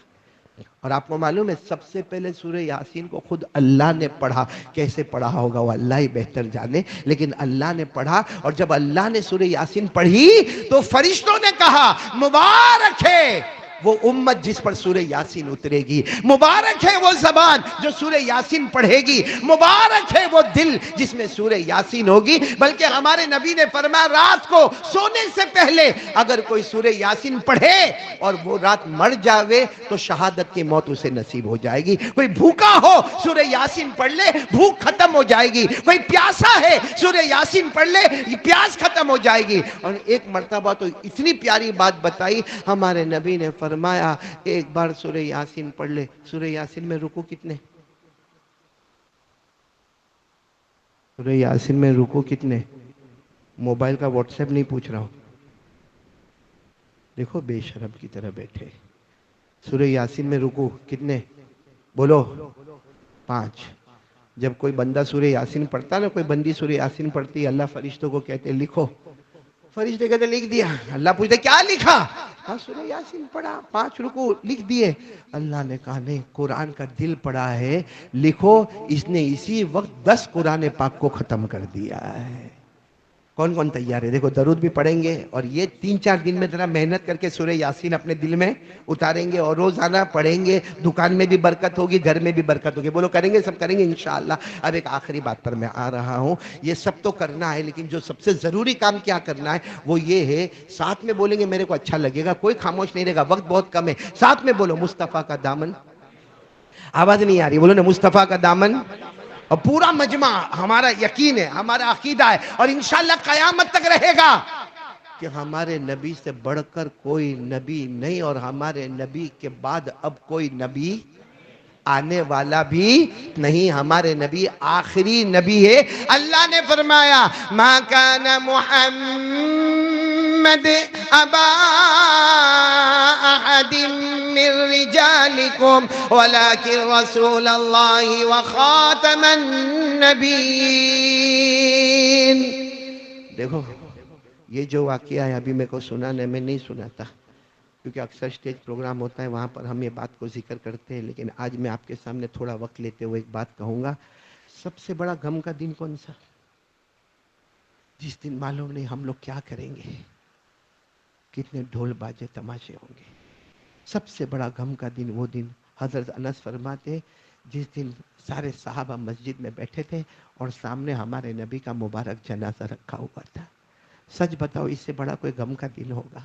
اور آپ کو معلوم ہے سب سے پہلے سورہ یاسین کو خود اللہ نے پڑھا۔ کیسے پڑھا ہوگا وہ اللہ ہی بہتر جانے، لیکن اللہ نے پڑھا۔ اور جب اللہ نے سورہ یاسین پڑھی تو فرشتوں نے کہا مبارک ہے وہ امت جس پر سورہ یاسین اترے گی، مبارک ہے وہ زبان جو سورہ یاسین پڑھے گی، مبارک ہے وہ دل جس میں سورہ یاسین ہوگی۔ بلکہ ہمارے نبی نے فرمایا رات کو سونے سے پہلے اگر کوئی سورہ یاسین پڑھے اور وہ رات مر جاوے تو شہادت کی موت اسے نصیب ہو جائے گی۔ کوئی بھوکا ہو سورہ یاسین پڑھ لے، بھوک ختم ہو جائے گی۔ کوئی پیاسا ہے سورہ یاسین پڑھ لے، پیاس ختم ہو جائے گی۔ اور ایک مرتبہ تو اتنی پیاری بات بتائی ہمارے نبی نے، فرمایا ایک بار سورہ یاسین پڑھ لے۔ سورہ یاسین میں رکوع کتنے؟ سورہ یاسین میں رکوع کتنے؟ موبائل کا واٹس ایپ نہیں پوچھ رہا ہوں، دیکھو بے شرم کی طرح بیٹھے۔ سورہ یاسین میں رکوع کتنے؟ بولو 5۔ جب کوئی بندہ سورہ یاسین پڑھتا نا، کوئی بندی سورہ یاسین پڑھتی، اللہ فرشتوں کو کہتے لکھو۔ فرشتے کہتے لکھ دیا۔ اللہ پوچھتے کیا لکھا؟ ہاں سورہ یاسین پڑھا، 5 رکوع لکھ دیے۔ اللہ نے کہا نہیں، قرآن کا دل پڑھا ہے، لکھو۔ اس نے اسی وقت 10 قرآن پاک کو ختم کر دیا ہے۔ کون کون تیار ہے؟ دیکھو درود بھی پڑھیں گے، اور یہ 3-4 دن میں ذرا محنت کر کے سورہ یاسین اپنے دل میں اتاریں گے اور روزانہ پڑھیں گے۔ دکان میں بھی برکت ہوگی، گھر میں بھی برکت ہوگی۔ بولو کریں گے؟ سب کریں گے انشاءاللہ۔ اب ایک آخری بات پر میں آ رہا ہوں، یہ سب تو کرنا ہے لیکن جو سب سے ضروری کام کیا کرنا ہے وہ یہ ہے، ساتھ میں بولیں گے میرے کو اچھا لگے گا، کوئی خاموش نہیں رہے گا، وقت بہت کم ہے۔ ساتھ میں بولو مصطفیٰ کا دامن، آواز نہیں آ رہی، بولو نا مصطفیٰ کا دامن۔ اور پورا مجمع ہمارا یقین ہے، ہمارا عقیدہ ہے اور انشاءاللہ قیامت تک رہے گا کہ ہمارے نبی سے بڑھ کر کوئی نبی نہیں، اور ہمارے نبی کے بعد اب کوئی نبی آنے والا بھی نہیں۔ ہمارے نبی آخری نبی ہے۔ اللہ نے فرمایا ما کان محمد ابا احد من رجالکم ولکن رسول اللہ وخاتم النبیین۔ دیکھو یہ جو واقعہ ہے ابھی میرے کو سنانے میں نہیں سناتا، کیونکہ اکثر اسٹیج پروگرام ہوتا ہے وہاں پر ہم یہ بات کو ذکر کرتے ہیں، لیکن آج میں آپ کے سامنے تھوڑا وقت لیتے ہوئے ایک بات کہوں گا۔ سب سے بڑا غم کا دن کون سا؟ جس دن معلوم نہیں ہم لوگ کیا کریں گے، کتنے ڈھول باجے تماشے ہوں گے۔ سب سے بڑا غم کا دن وہ دن، حضرت انس فرماتے جس دن سارے صحابہ مسجد میں بیٹھے تھے اور سامنے ہمارے نبی کا مبارک جنازہ رکھا ہوا تھا۔ سچ بتاؤ اس سے بڑا کوئی غم کا دن ہوگا؟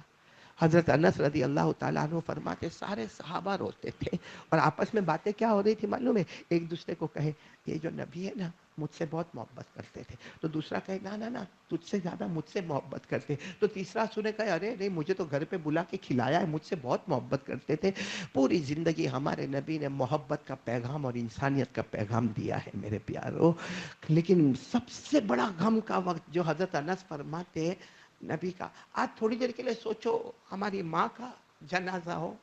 حضرت انس رضی اللہ تعالیٰ عنہ فرماتے سارے صحابہ روتے تھے اور آپس میں باتیں کیا ہو رہی تھی معلوم ہے؟ ایک دوسرے کو کہے یہ جو نبی ہے نا مجھ سے بہت محبت کرتے تھے، تو دوسرا کہے نا نا نا تجھ سے زیادہ مجھ سے محبت کرتے، تو تیسرا سنے کہے ارے نہیں مجھے تو گھر پہ بلا کے کھلایا ہے، مجھ سے بہت محبت کرتے تھے۔ پوری زندگی ہمارے نبی نے محبت کا پیغام اور انسانیت کا پیغام دیا ہے میرے پیارو۔ لیکن سب سے بڑا غم کا وقت جو حضرت انس فرماتے نبی کا، آج تھوڑی دیر کے لیے سوچو ہماری ماں کا جنازہ ہو،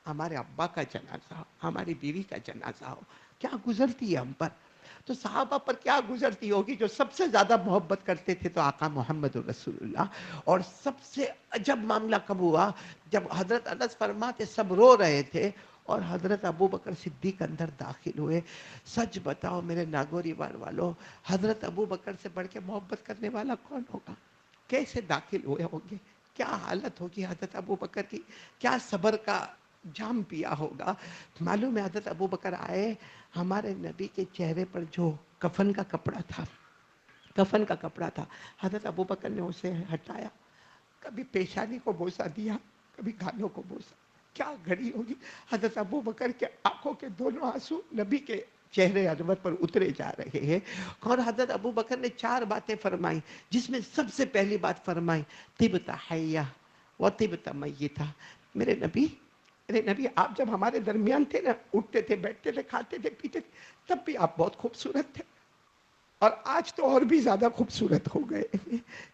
ہمارے ابا کا جنازہ ہو، ہماری بیوی کا جنازہ ہو، کیا گزرتی ہے ہم پر؟ تو صحابہ پر کیا گزرتی ہوگی جو سب سے زیادہ محبت کرتے تھے تو آقا محمد رسول اللہ۔ اور سب سے عجب معاملہ کب ہوا جب حضرت انس فرماتے سب رو رہے تھے اور حضرت ابو بکر صدیق اندر داخل ہوئے۔ سچ بتاؤ میرے ناگوری وار والوں، حضرت ابو بکر سے بڑھ کے محبت کرنے والا کون ہوگا؟ کیسے داخل ہوئے ہوں گے، کیا حالت ہوگی حضرت ابو بکر کی، کیا صبر کا جام پیا ہوگا؟ معلوم ہے حضرت ابو بکر آئے، ہمارے نبی کے چہرے پر جو کفن کا کپڑا تھا، کفن کا کپڑا تھا، حضرت ابو بکر نے اسے ہٹایا، کبھی پیشانی کو بوسہ دیا، کبھی گالوں کو بوسہ۔ کیا گھڑی ہوگی؟ حضرت ابو بکر کے آنکھوں کے دونوں آنسو نبی کے چہرے انور پر اترے جا رہے ہیں۔ اور حضرت ابو بکر نے 4 باتیں فرمائی، جس میں سب سے پہلی بات فرمائی طبت حیہ و طبت میتہ۔ میرے نبی آپ جب ہمارے درمیان تھے نا، اٹھتے تھے، بیٹھتے تھے، کھاتے تھے، پیتے تھے، تب بھی آپ بہت خوبصورت تھے، اور آج تو اور بھی زیادہ خوبصورت ہو گئے،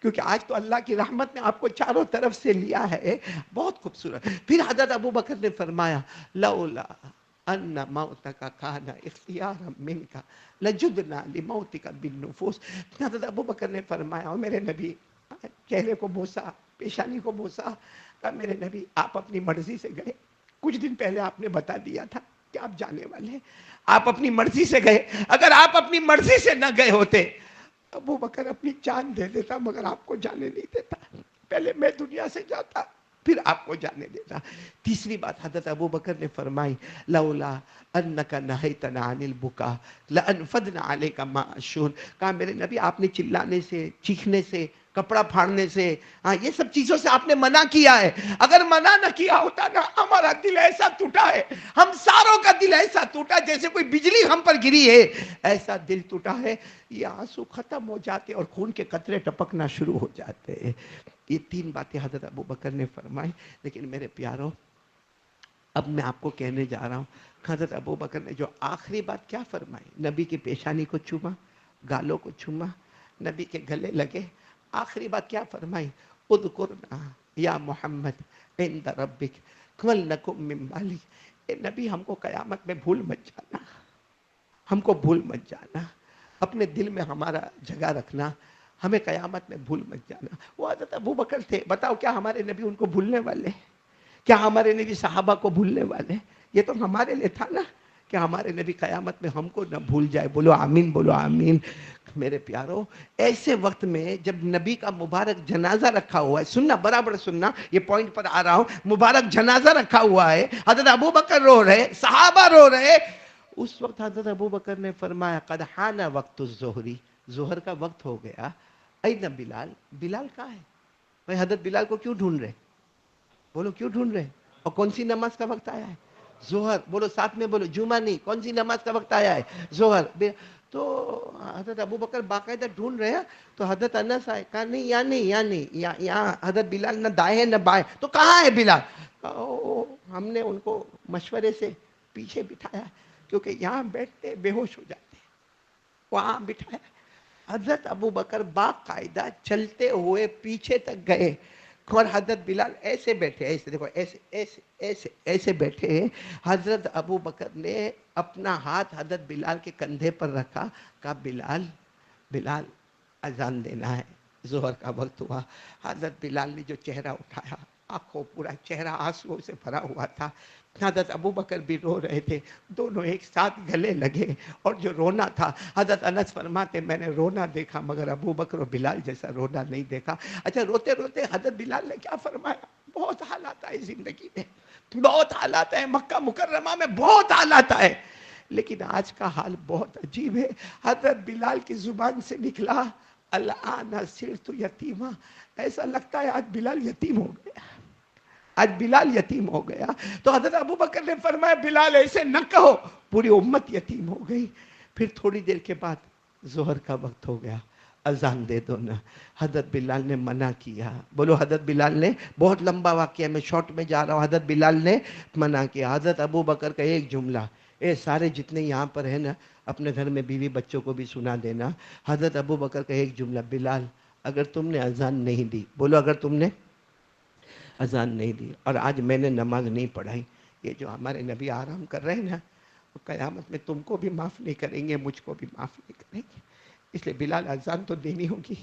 کیونکہ آج تو اللہ کی رحمت نے آپ کو چاروں طرف سے لیا ہے، بہت خوبصورت۔ پھر حضرت ابو بکر نے فرمایا لولا ان موتک کان اختیارا منک لجدنا لموتک بالنفوس۔ حضرت ابو بکر نے فرمایا، اور میرے نبی چہرے کو بوسا، پیشانی کو بوسا، کہا میرے نبی آپ اپنی مرضی سے گئے، کچھ دن پہلے آپ نے بتا دیا تھا کہ آپ جانے والے ہیں، آپ اپنی مرضی سے گئے، اگر آپ اپنی مرضی سے نہ گئے ہوتے ابو بکر اپنی جان دے دیتا، مگر آپ کو جانے نہیں دیتا، پہلے میں دنیا سے جاتا پھر آپ کو جانے دیتا۔ تیسری بات حضرت ابو بکر نے فرمائی لولا انک نہیتنا عن البکا لانفضنا علیک ماء الشہر۔ کہا میرے نبی آپ نے چلانے سے، چیخنے سے، کپڑا پھاڑنے سے، ہاں یہ سب چیزوں سے آپ نے منع کیا ہے، اگر منع نہ کیا ہوتا نا ہمارا دل ایسا ٹوٹا ہے، ہم ساروں کا دل ایسا ٹوٹا جیسے کوئی بجلی ہم پر گری ہے، ایسا دل ٹوٹا ہے، یہ آنسو ختم ہو جاتے اور خون کے قطرے ٹپکنا شروع ہو جاتے ہیں۔ یہ تین باتیں حضرت ابو بکر نے فرمائی۔ لیکن میرے پیاروں اب میں آپ کو کہنے جا رہا ہوں، حضرت ابو بکر نے جو آخری بات کیا فرمائی، نبی کی پیشانی کو چوما، گالوں کو چوما، نبی کے گلے لگے، آخری بات کیا فرمائی، اذکرنا یا محمد عند ربک ولنکم من مالک۔ اے نبی ہم کو قیامت میں بھول مت جانا، ہم کو بھول مت جانا، اپنے دل میں ہمارا جگہ رکھنا، ہمیں قیامت میں بھول مت جانا۔ وہ حضرت ابو بکر تھے، بتاؤ کیا ہمارے نبی ان کو بھولنے والے؟ کیا ہمارے نبی صحابہ کو بھولنے والے؟ یہ تو ہمارے لیے تھا نا کہ ہمارے نبی قیامت میں ہم کو نہ بھول جائے۔ بولو آمین، بولو آمین۔ میرے پیارو ایسے وقت میں جب نبی کا مبارک جنازہ رکھا ہوا ہے، سننا برابر سننا، یہ پوائنٹ پر آ رہا ہوں، مبارک جنازہ رکھا ہوا ہے، حضرت ابو بکر رو رہے، صحابہ رو رہے، اس وقت حضرت ابو بکر نے فرمایا قد حان وقت الظہری، ظہر کا وقت ہو گیا، این بلال، بلال کہاں ہے؟ بھائی حضرت بلال کو کیوں ڈھونڈ رہے؟ بولو کیوں ڈھونڈ رہے؟ اور کون سی نماز کا وقت آیا ہے؟ ظہر۔ بولو ساتھ میں بولو، جمعہ نہیں، کون سی نماز کا وقت آیا ہے؟ ظہر۔ تو حضرت ابو بکر باقاعدہ ڈھونڈ رہے ہیں، تو حضرت انس آئے، کہا نہیں یہاں نہیں، یہاں نہیں، یہاں حضرت بلال نہ دائیں ہے نہ بائیں، تو کہاں ہے بلال؟ ہم نے ان کو مشورے سے پیچھے بٹھایا کیونکہ یہاں بیٹھتے بے ہوش ہو جاتے، وہاں بٹھایا۔ حضرت ابو بکر باقاعدہ چلتے ہوئے پیچھے تک گئے، اور حضرت بلال ایسے بیٹھے، ایسے دیکھو، ایسے ایسے ایسے ایسے بیٹھے۔ حضرت ابو بکر نے اپنا ہاتھ حضرت بلال کے کندھے پر رکھا، کہا بلال، بلال اذان دینا ہے، ظہر کا وقت ہوا۔ حضرت بلال نے جو چہرہ اٹھایا، آنکھوں پورا چہرہ آنسوؤں سے بھرا ہوا تھا، حضرت ابو بکر بھی رو رہے تھے، دونوں ایک ساتھ گلے لگے، اور جو رونا تھا، حضرت انس فرماتے میں نے رونا دیکھا مگر ابو بکر و بلال جیسا رونا نہیں دیکھا۔ اچھا روتے روتے حضرت بلال نے کیا فرمایا؟ بہت حالات آئے زندگی میں، بہت حالات ہیں، مکہ مکرمہ میں بہت حالات آئے، لیکن آج کا حال بہت عجیب ہے۔ حضرت بلال کی زبان سے نکلا الآن صرت یتیما، ایسا لگتا ہے آج بلال یتیم ہو گیا، آج بلال یتیم ہو گیا۔ تو حضرت ابو بکر نے فرمایا بلال ایسے نہ کہو، پوری امت یتیم ہو گئی۔ پھر تھوڑی دیر کے بعد ظہر کا وقت ہو گیا، اذان دے دو نا۔ حضرت بلال نے منع کیا، بولو حضرت بلال نے، بہت لمبا واقعہ میں شارٹ میں جا رہا ہوں، حضرت بلال نے منع کیا۔ حضرت ابو بکر کا ایک جملہ، اے سارے جتنے یہاں پر ہیں نا اپنے گھر میں بیوی بچوں کو بھی سنا دینا، حضرت ابو بکر کا ایک جملہ، بلال اگر تم نے اذان نہیں دی، بولو اگر تم نے اذان نہیں دی اور آج میں نے نماز نہیں پڑھائی، یہ جو ہمارے نبی آرام کر رہے ہیں نا، وہ قیامت میں تم کو بھی معاف نہیں کریں گے، مجھ کو بھی معاف نہیں کریں گے، اس لیے بلال اذان تو دینی ہوگی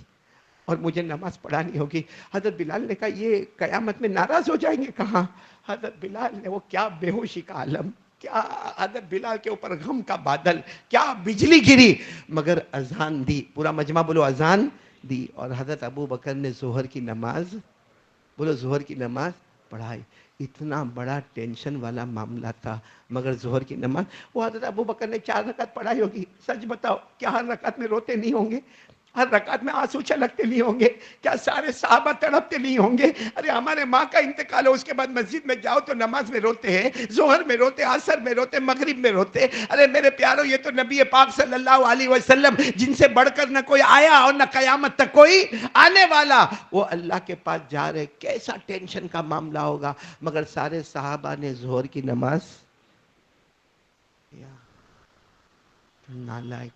اور مجھے نماز پڑھانی ہوگی۔ حضرت بلال نے کہا یہ قیامت میں ناراض ہو جائیں گے؟ کہاں؟ حضرت بلال نے، وہ کیا بے ہوشی کا عالم، کیا حضرت بلال کے اوپر غم کا بادل، کیا بجلی گری، مگر اذان دی، پورا مجمع بولو اذان دی، اور حضرت ابو بکر نے ظہر کی نماز، بولو ظہر کی نماز پڑھائی۔ اتنا بڑا ٹینشن والا معاملہ تھا، مگر ظہر کی نماز، وہ حضرت ابو بکر نے 4 رکعت پڑھائی ہوگی، سچ بتاؤ کیا ہر رکعت میں روتے نہیں ہوں گے؟ ہر رکعت میں آنسو چھلکتے نہیں ہوں گے؟ کیا سارے صحابہ تڑپتے نہیں ہوں گے؟ ارے ہمارے ماں کا انتقال ہو، اس کے بعد مسجد میں جاؤ تو نماز میں روتے ہیں، ظہر میں روتے، عصر میں روتے، مغرب میں روتے۔ ارے میرے پیارو یہ تو نبی پاک صلی اللہ علیہ وسلم جن سے بڑھ کر نہ کوئی آیا اور نہ قیامت تک کوئی آنے والا، وہ اللہ کے پاس جا رہے، کیسا ٹینشن کا معاملہ ہوگا، مگر سارے صحابہ نے ظہر کی نماز، نالائق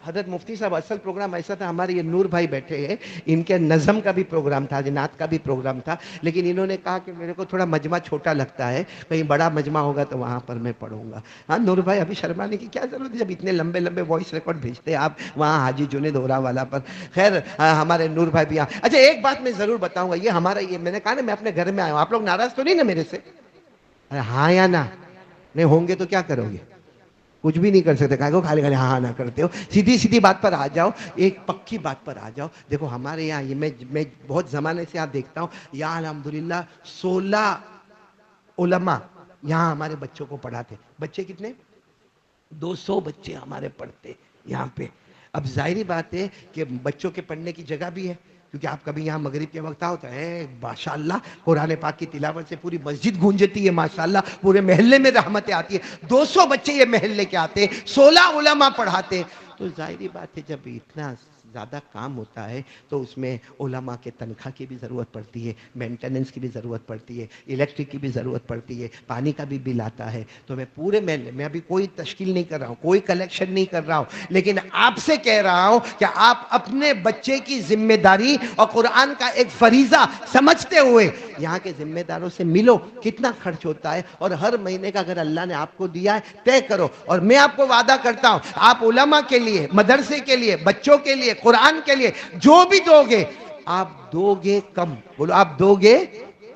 حضرت مفتی صاحب اصل پروگرام ایسا تھا، ہمارے یہ نور بھائی بیٹھے ہیں، ان کے نظم کا بھی پروگرام تھا، نعت کا بھی پروگرام تھا، لیکن انہوں نے کہا کہ میرے کو تھوڑا مجمع چھوٹا لگتا ہے، کہیں بڑا مجمع ہوگا تو وہاں پر میں پڑھوں گا۔ ہاں نور بھائی ابھی شرمانے کی کیا ضرورت ہے، جب اتنے لمبے لمبے وائس ریکارڈ بھیجتے ہیں آپ وہاں حاجی جنید اورا والا پر۔ خیر ہمارے نور بھائی بھی اچھا ایک بات میں ضرور بتاؤں گا، یہ ہمارا یہ میں نے کہا نا میں اپنے گھر میں آیا ہوں، آپ لوگ ناراض تو نہیں نا میرے سے؟ ارے ہاں یا نہ؟ نہیں ہوں گے تو کیا کرو گے؟ کچھ بھی نہیں کر سکتے، کہا خالی خالی ہاں نہ کرتے ہو۔ سیدھی سیدھی بات پر آ جاؤ، ایک پکی بات پر آ جاؤ۔ دیکھو ہمارے یہاں یہ میں بہت زمانے سے آپ دیکھتا ہوں یہاں الحمدللہ 16 علماء یہاں ہمارے بچوں کو پڑھاتے۔ بچے کتنے؟ 200 بچے ہمارے پڑھتے یہاں پہ۔ اب ظاہری بات ہے کہ بچوں کے پڑھنے کی جگہ بھی ہے، کیونکہ آپ کبھی یہاں مغرب کے وقت آؤ تو ماشاءاللہ قرآن پاک کی تلاوت سے پوری مسجد گونجتی ہے، ماشاءاللہ پورے محلے میں رحمتیں آتی ہے۔ 200 بچے یہ محلے کے آتے، 16 علماء پڑھاتے۔ تو ظاہری بات ہے جب اتنا زیادہ کام ہوتا ہے تو اس میں علماء کے تنخواہ کی بھی ضرورت پڑتی ہے، مینٹیننس کی بھی ضرورت پڑتی ہے، الیکٹرک کی بھی ضرورت پڑتی ہے، پانی کا بھی بل آتا ہے۔ تو میں پورے محلے میں ابھی کوئی تشکیل نہیں کر رہا ہوں، کوئی کلیکشن نہیں کر رہا ہوں، لیکن آپ سے کہہ رہا ہوں کہ آپ اپنے بچے کی ذمہ داری اور قرآن کا ایک فریضہ سمجھتے ہوئے یہاں کے ذمہ داروں سے ملو، کتنا خرچ ہوتا ہے اور ہر مہینے کا اگر اللہ نے آپ کو دیا ہے طے کرو۔ اور میں آپ کو وعدہ کرتا ہوں آپ علماء کے لیے، مدرسے کے لیے، بچوں کے لیے، قرآن کے لیے جو بھی دو گے آپ دو گے کم، بولو آپ دو گے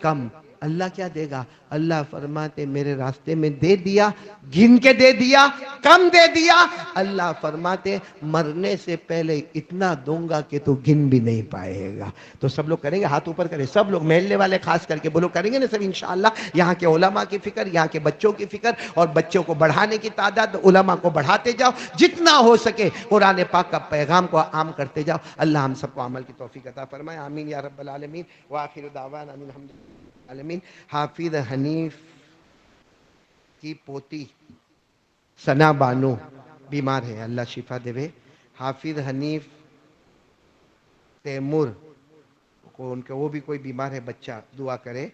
کم۔ اللہ کیا دے گا؟ اللہ فرماتے میرے راستے میں دے دیا، گن کے دے دیا، کم دے دیا۔ اللہ فرماتے مرنے سے پہلے اتنا دوں گا کہ تو گن بھی نہیں پائے گا۔ تو سب لوگ کریں گے، ہاتھ اوپر کریں، سب لوگ محلے والے خاص کر کے بولو کریں گے نا سب انشاءاللہ۔ یہاں کے علماء کی فکر، یہاں کے بچوں کی فکر، اور بچوں کو بڑھانے کی تعداد، علماء کو بڑھاتے جاؤ جتنا ہو سکے، قرآن پاک کا پیغام کو عام کرتے جاؤ۔ اللہ ہم سب کو عمل کی توفیق عطا فرمائے، آمین یا رب العالمین۔ وآخر دعوانا ان الحمد للہ العالمین۔ حافظ حنیف کی پوتی ثنا بانو بیمار ہے، اللہ شفا دے۔ حافظ حنیف تیمور کو ان کا وہ بھی کوئی بیمار ہے بچہ، دعا کرے۔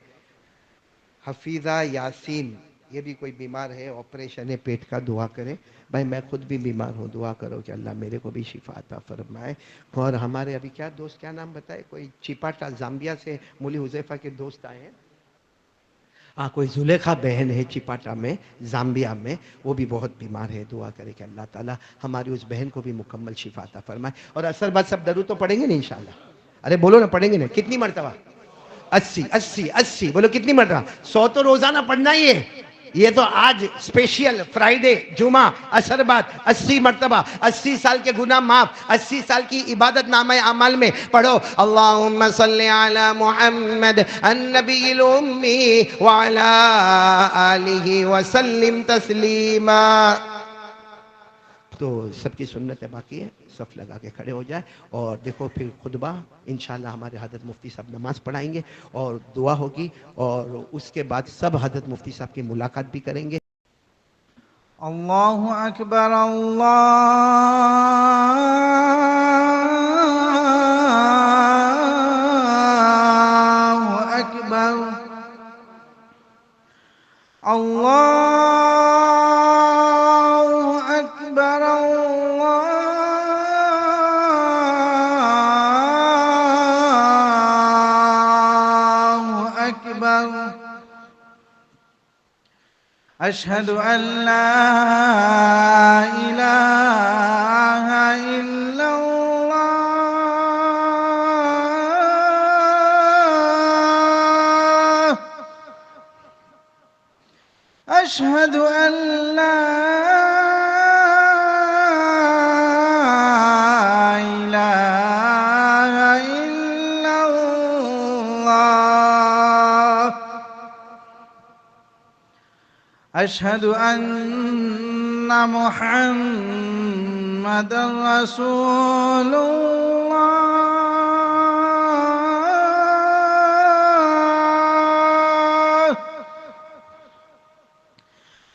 حفیظہ یاسین یہ بھی کوئی بیمار ہے، آپریشن ہے پیٹ کا، دعا کرے۔ بھائی میں خود بھی بیمار ہوں، دعا کرو کہ اللہ میرے کو بھی شفا عطا فرمائے۔ اور ہمارے ابھی کیا دوست، کیا نام بتائے، کوئی چپاٹا زامبیا سے مولی حذیفہ کے دوست آئے ہیں، ہاں کوئی زلیخا بہن ہے چپاٹا میں، زامبیا میں، وہ بھی بہت بیمار ہے، دعا کرے کہ اللہ تعالیٰ ہماری اس بہن کو بھی مکمل شفا عطا فرمائے۔ اور اثر بعد سب درود تو پڑھیں گے نا انشاءاللہ؟ ارے بولو نا پڑھیں گے نا، کتنی مرتبہ؟ 80 80 80، بولو کتنی مرتبہ؟ 100 تو روزانہ پڑھنا ہی ہے۔ یہ تو آج اسپیشل فرائیڈے جمعہ اثر بعد 80 مرتبہ، 80 سال کے گناہ معاف، 80 سال کی عبادت نامہ اعمال میں پڑھو اللہم صلی علی محمد النبی الامی وعلی آلہ وسلم تسلیما۔ تو سب کی سنتیں باقی ہے، صف لگا کے کھڑے ہو جائے، اور دیکھو پھر خطبہ انشاءاللہ ہمارے حضرت مفتی صاحب نماز پڑھائیں گے اور دعا ہوگی، اور اس کے بعد سب حضرت مفتی صاحب کی ملاقات بھی کریں گے۔ اللہ اکبر، اللہ اکبر، اللہ اکبر، اللہ اکبر۔ اشہد ان لا الہ الا اللہ، اشہد ان لا الہ الا اللہ، اشہد ان محمد رسول اللہ،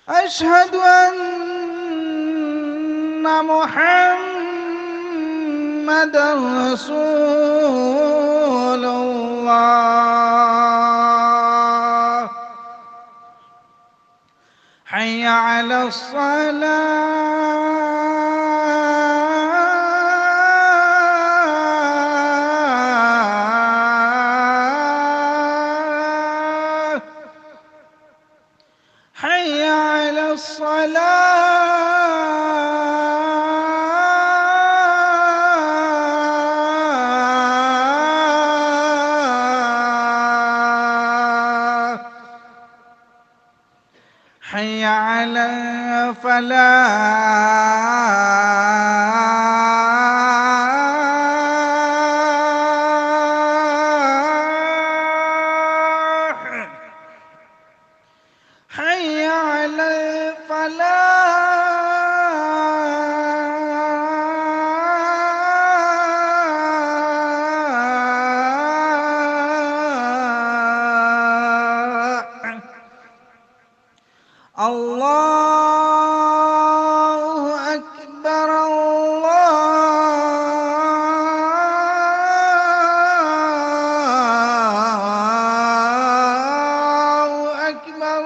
اشہد ان محمد رسول اللہ، حی علی الصلاة، حي على الفلاح حي على الفلاح. الله أكبر الله أكبر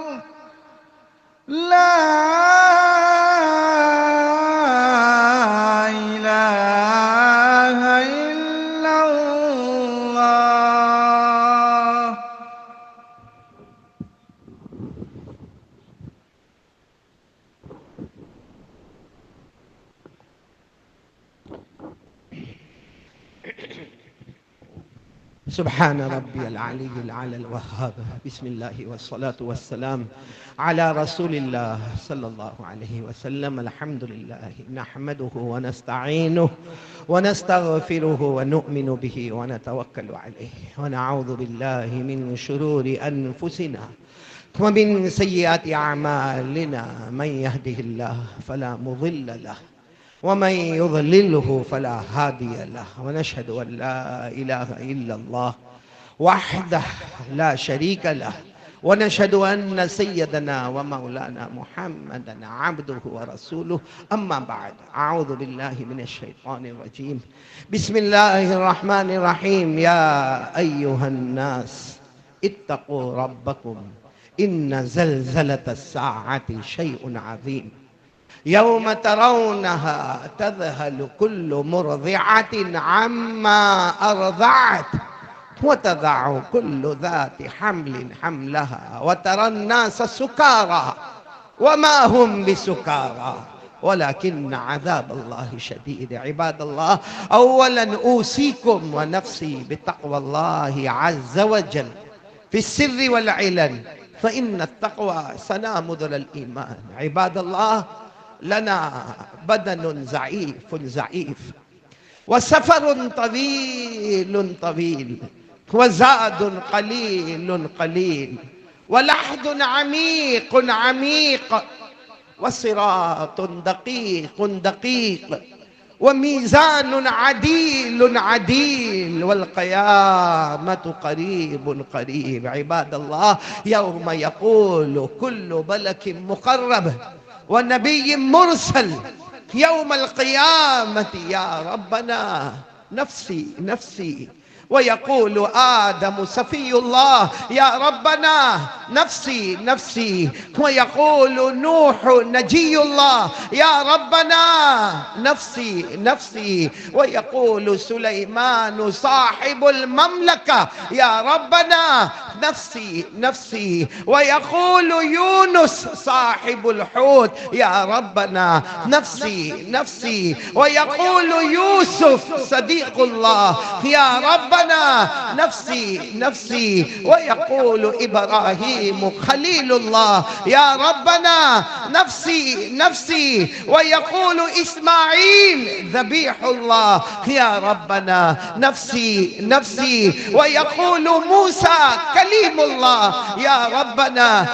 لا إله إلا الله. سبحان ربي العلي الأعلى الوهاب. بسم الله والصلاة والسلام على رسول الله صلى الله عليه وسلم. الحمد لله نحمده ونستعينه ونستغفره ونؤمن به ونتوكل عليه ونعوذ بالله من شرور أنفسنا ومن سيئات أعمالنا. من يهده الله فلا مضل له ومن يضلله فلا هادي له. ونشهد أن لا إله إلا الله وحده لا شريك له. ونشهد أن سيدنا ومولانا محمدا عبده ورسوله. أما بعد، أعوذ بالله من الشيطان الرجيم. بسم الله الرحمن الرحيم. يا أيها الناس اتقوا ربكم إن زلزلة الساعة شيء عظيم. يوم ترونها تذهل كل مرضعة عما أرضعت وتضع كل ذات حمل حملها وترى الناس سكارى وما هم بسكارى ولكن عذاب الله شديد. عباد الله، أولا أوصيكم ونفسي بتقوى الله عز وجل في السر والعلن، فإن التقوى سنامذر الإيمان. عباد الله، لنا بدن ضعيف وسفر طويل وزاد قليل ولحد عميق وصراط دقيق وميزان عديل والقيامة قريب. عباد الله، يوم يقول كل ملك مقرب ونبي مرسل يوم القيامة يا ربنا نفسي ويقول آدم صفي الله يا ربنا نفسي ويقول نوح نجي الله يا ربنا نفسي ويقول سليمان صاحب المملكة يا ربنا نفسي ويقول يونس صاحب الحوت يا ربنا نفسي ويقول يوسف صديق الله يا ربنا نفسي ويقول إبراهيم خليل الله يا ربنا نفسي ويقول إسماعيل ذبيح الله يا ربنا نفسي ويقول موسى كليم الله يا ربنا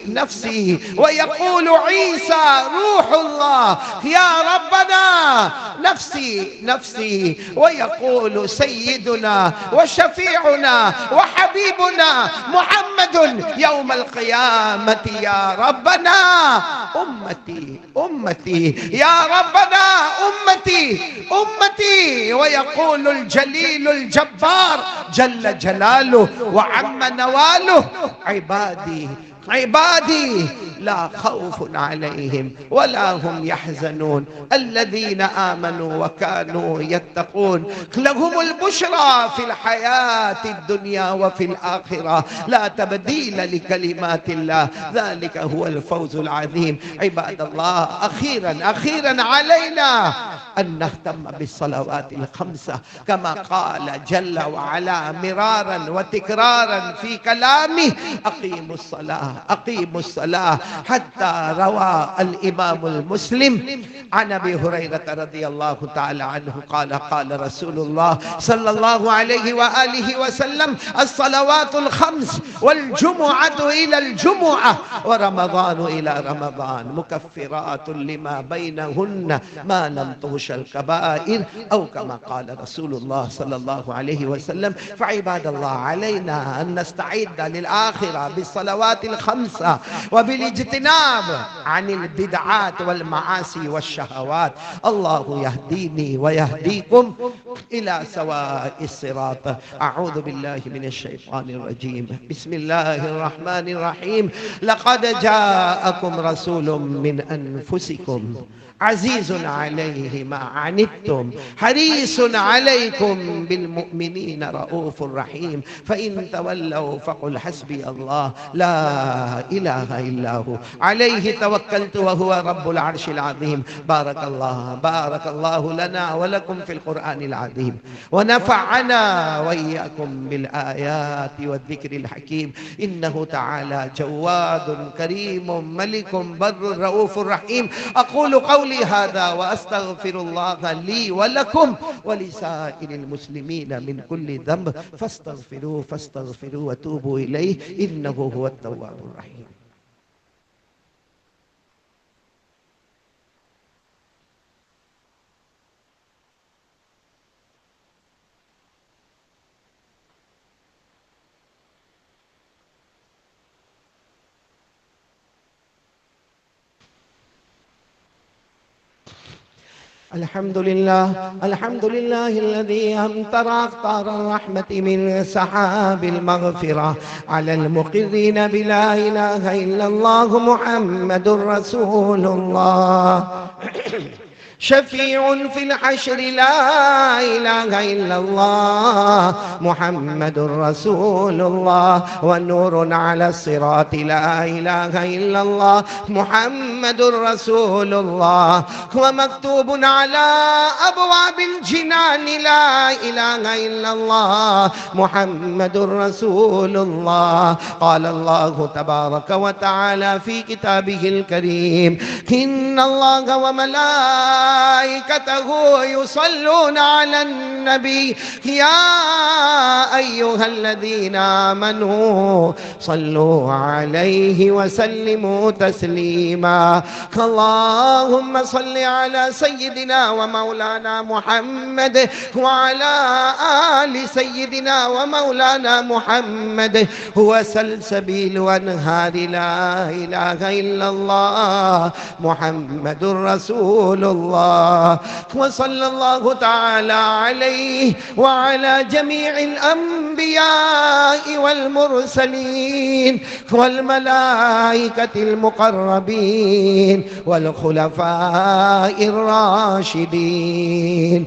نفسي ويقول عيسى روح الله يا ربنا نفسي ويقول سيدنا وشفيعنا وحبيبنا محمد يوم القيامة يا ربنا أمتي يا ربنا أمتي ويقول الجليل الجبار جل جلاله وعم نواله عبادي لا خوف عليهم ولا هم يحزنون الذين آمنوا وكانوا يتقون لهم البشرى في الحياة الدنيا وفي الآخرة لا تبديل لكلمات الله ذلك هو الفوز العظيم. عباد الله، أخيرا علينا أن نهتم بالصلوات الخمسة كما قال جل وعلا مرارا وتكرارا في كلامه: أقيموا الصلاة أقيموا الصلاة. حتى روى الإمام المسلم عن أبي هريرة رضي الله تعالى عنه قال: قال رسول الله صلى الله عليه وآله وسلم: الصلوات الخمس والجمعة إلى الجمعة ورمضان إلى رمضان مكفرات لما بينهن ما لم تغش الكبائر، أو كما قال رسول الله صلى الله عليه وسلم. فعباد الله، علينا أن نستعد للآخرة بالصلوات الخمسة وبالاجتناب عن البدعات والمعاصي والشهوات. الله يهديني ويهديكم إلى سواء الصراط. أعوذ بالله من الشيطان الرجيم. بسم الله الرحمن الرحيم. لقد جاءكم رسول من أنفسكم عزيز عليه ما عنتم حريص عليكم بالمؤمنين رؤوف رحيم. فإن تولوا فقل حسبي الله لا إله إلا هو عليه توكلت وهو رب العرش العظيم. بارك الله لنا ولكم في القرآن العظيم، ونفعنا وإياكم بالآيات والذكر الحكيم. إنه تعالى جواد كريم ملك بر رؤوف رحيم. أقول قولي هذا وأستغفر الله لي ولكم ولسائر المسلمين من كل ذنب فاستغفروه وتوبوا إليه إنه هو التواب الرحيم. الحمد لله الذي أمطر أقطار الرحمة من سحاب المغفرة على المقرين بلا إله إلا الله محمد رسول الله. شفيع في الحشر لا إله إلا الله محمد رسول الله. ونور على الصراط لا إله إلا الله محمد رسول الله. ومكتوب على أبواب الجنان لا إله إلا الله محمد رسول الله. قال الله تبارك وتعالى في كتابه الكريم: إن الله وملائكته يصلون على النبي يا أيها الذين آمنوا صلوا عليه وسلموا تسليما. اللهم صل على سيدنا ومولانا محمد وعلى آل سيدنا ومولانا محمد. هو سلسبيل أنهار لا إله إلا الله محمد رسول الله. وصلى الله تعالى عليه وعلى جميع الأنبياء والمرسلين والملائكة المقربين والخلفاء الراشدين،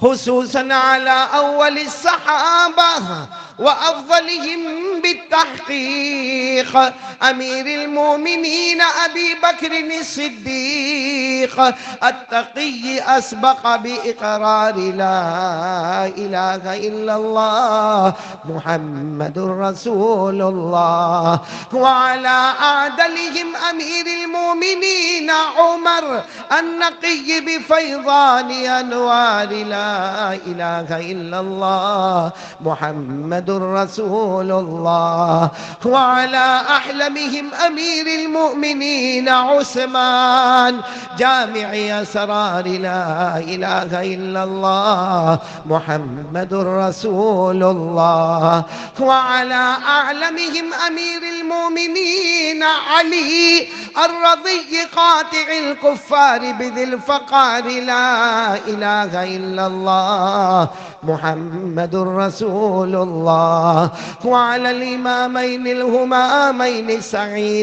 خصوصا على أول الصحابة وأفضلهم بالتحقيق أمير المؤمنين أبي بكر الصديق التقي أسبق بإقرار لا إله إلا الله محمد رسول الله. وعلى أعدلهم أمير المؤمنين عمر النقي بفيضان أنوار لا إله إلا الله محمد رسول الله. وعلى أحلمهم أمير المؤمنين عثمان جامع أسرار لا إله إلا الله محمد رسول الله. وعلى أعلمهم أمير المؤمنين علي الرضي قاطع الكفار بذي الفقار لا إله إلا الله محمد رسول الله. وعلى الإمامين الهمامين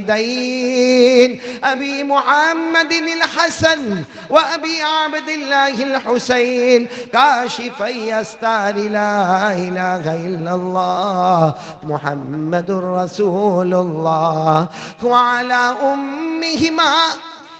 السعيدين أبي محمد الحسن وأبي عبد الله الحسين كاشفي أستار لا إله إلا الله محمد رسول الله. وعلى أمهما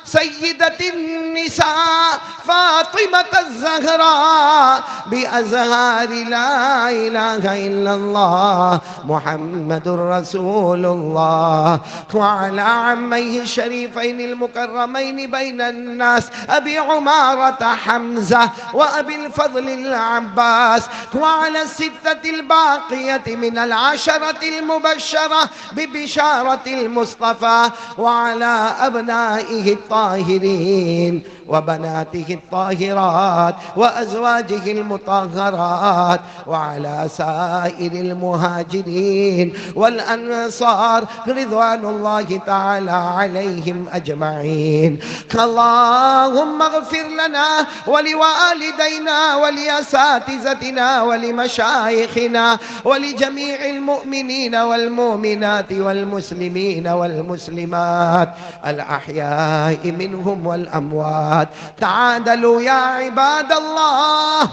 سيدة النساء فاطمة الزهراء بأزهار لا إله إلا الله محمد رسول الله، وعلى عميه الشريفين المكرمين بين الناس أبي عمارة حمزة وأبي الفضل العباس، وعلى الستة الباقية من العشرة المبشرة ببشارة المصطفى، وعلى أبنائه الطاهرين وبناته الطاهرات وأزواجه المطهرات، وعلى سائر المهاجرين والأنصار رضوان الله تعالى عليهم أجمعين. اللهم اغفر لنا ولوالدينا ولأساتذتنا ولمشايخنا ولجميع المؤمنين والمؤمنات والمسلمين والمسلمات الأحياء منهم والأموات. تعادلوا يا عباد الله،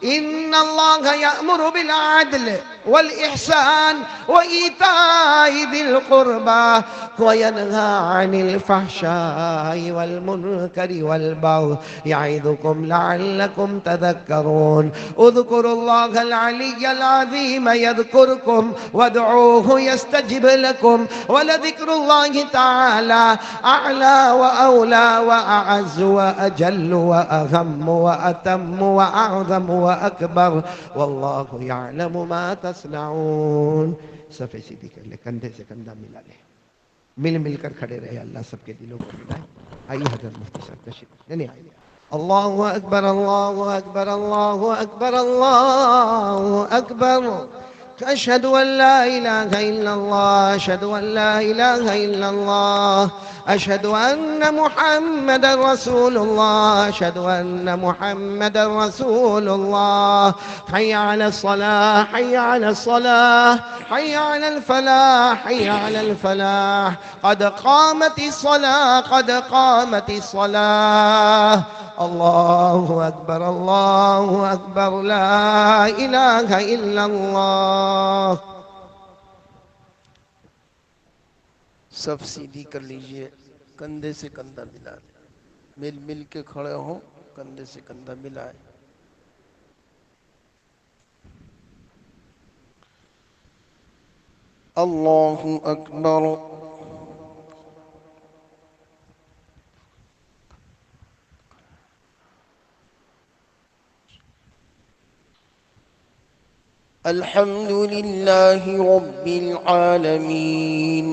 إن الله يأمر بالعدل والإحسان وإيتاء ذي القربى وينهى عن الفحشاء والمنكر والبغي يعظكم لعلكم تذكرون. اذكروا الله العلي العظيم يذكركم وادعوه يستجب لكم، ولذكر الله تعالى أعلى وأولى وأعز وأجل وأهم وأتم وأعظم وأكبر، والله يعلم ما تصنعون. صفحے سیدھی کر لے، کندھے سے کندھا ملا لے، مل کر کھڑے رہے، اللہ سب کے دلوں کو ملائے. آئیے حضرت مفتی صاحب تشریف نہیں آئیے. اللہ اکبر اللہ اکبر اللہ اکبر اللہ اکبر. أشهد أن لا إله إلا الله أشهد أن لا إله إلا الله أشهد أن محمد رسول الله أشهد أن محمد رسول الله. حي على الصلاة حي على الصلاة حي على الفلاح حي على الفلاح. قد قامت الصلاة قد قامت الصلاة. الله أكبر الله أكبر لا إله إلا الله. سب سیدھی کر لیجئے، کندھے سے کندھا ملا لیں، مل کے کھڑے ہوں، کندھے سے کندھا ملائیں. اللہ اکبر. الحمد لله رب العالمين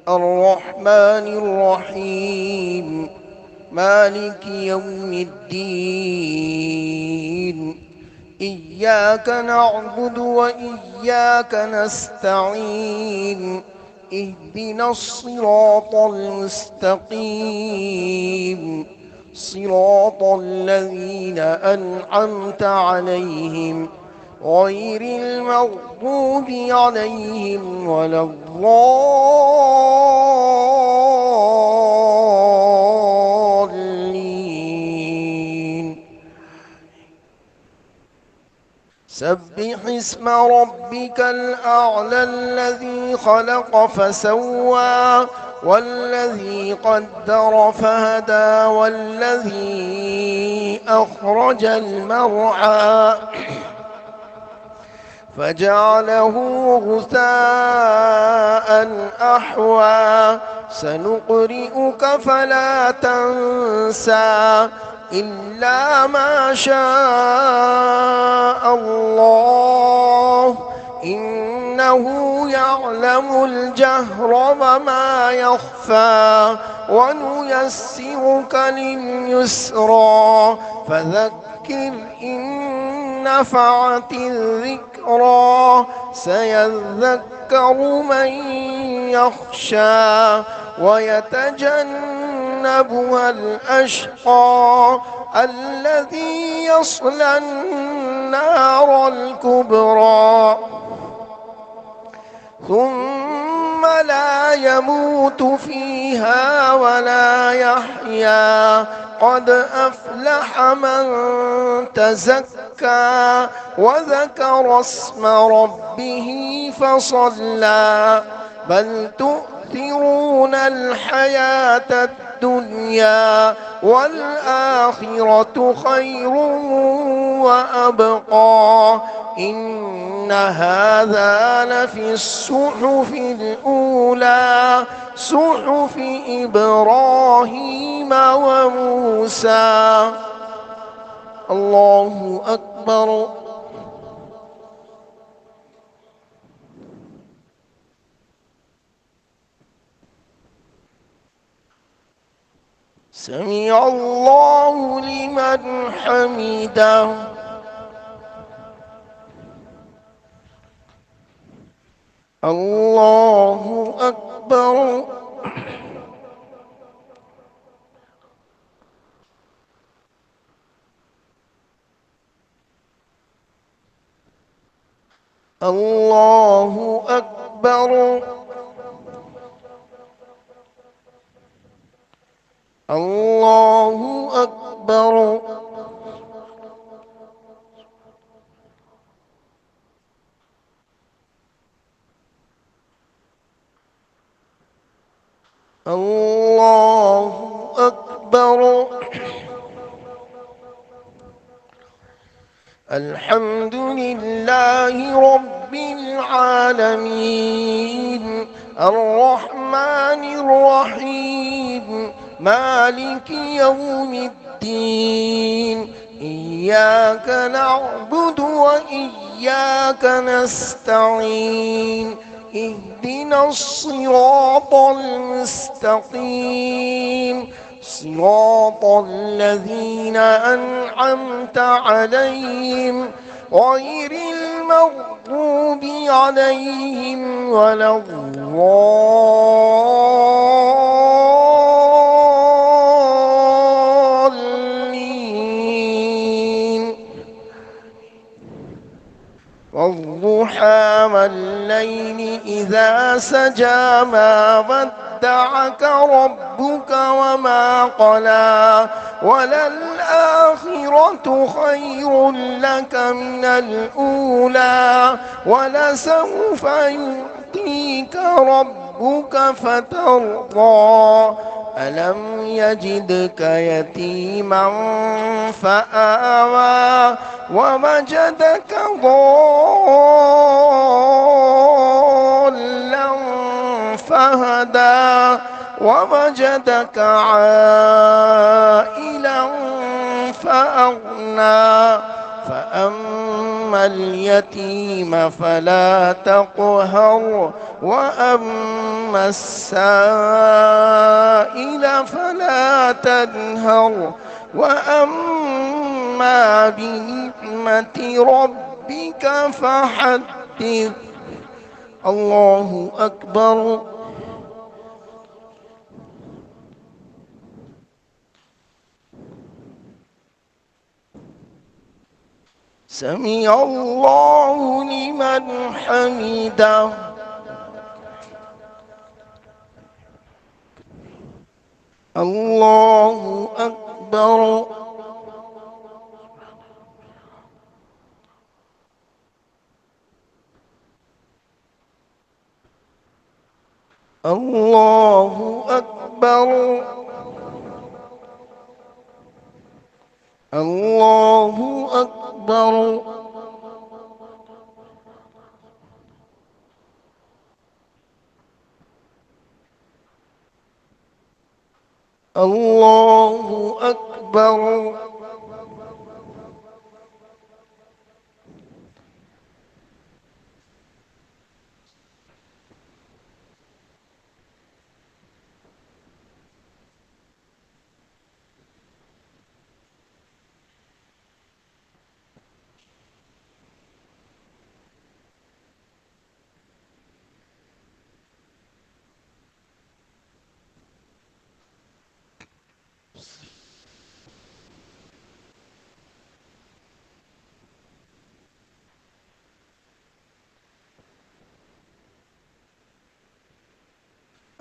الرحمن الرحيم مالك يوم الدين. إياك نعبد وإياك نستعين. اهدنا الصراط المستقيم صراط الذين أنعمت عليهم غير المغضوب عليهم ولا الضالين. سبح اسم ربك الأعلى الذي خلق فسوى والذي قدر فهدى والذي أخرج المرعى فجعله غثاء أحوى. سنقرئك فلا تنسى إلا ما شاء الله إنه يعلم الجهر وما يخفى. ونيسرك لليسرى فذكر إن نفعت الذكرى. سيذكر من يخشى ويتجنبها الأشقى الذي يصلى النار الكبرى ثم لا يموت فيها ولا يحيا. قد أفلح من تزكى وذكر اسم ربه فصلى. بل تؤثرون الحياة الدنيا والآخرة خير وأبقى إن هذا لفي الصحف الأولى صحف إبراهيم وموسى. الله أكبر. سمع الله لمن حمده. الله أكبر. الله أكبر. الله أكبر. الله أكبر. الحمد لله رب العالمين الرحمن الرحيم مالك يوم الدين إياك نعبد وإياك نستعين اهدنا الصراط المستقيم صراط الذين أنعمت عليهم غير المغضوب عليهم ولا الضالين. والضحى والليل إذا سجى ما ودعك ربك وما قلى وللآخرة خير لك من الأولى ولسوف يعطيك ربك فترضى ألم يجدك يتيما فآوى ووجدك ضالا فهدى ووجدك عائلا فأغنى فأما اليتيم فلا تقهر وأما السائل فلا تنهر وأما بنعمة ربك فحدث. الله أكبر. سمع الله لمن حمده. الله أكبر. الله أكبر. الله أكبر. الله أكبر.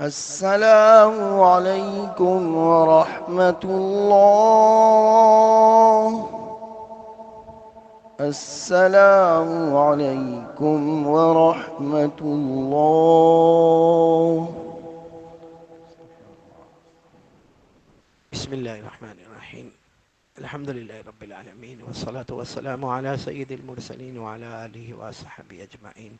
السلام عليكم ورحمة الله. السلام عليكم ورحمة الله. بسم الله الرحمن الرحيم الحمد لله رب العالمين والصلاة والسلام على سيد المرسلين وعلى آله وصحبه أجمعين.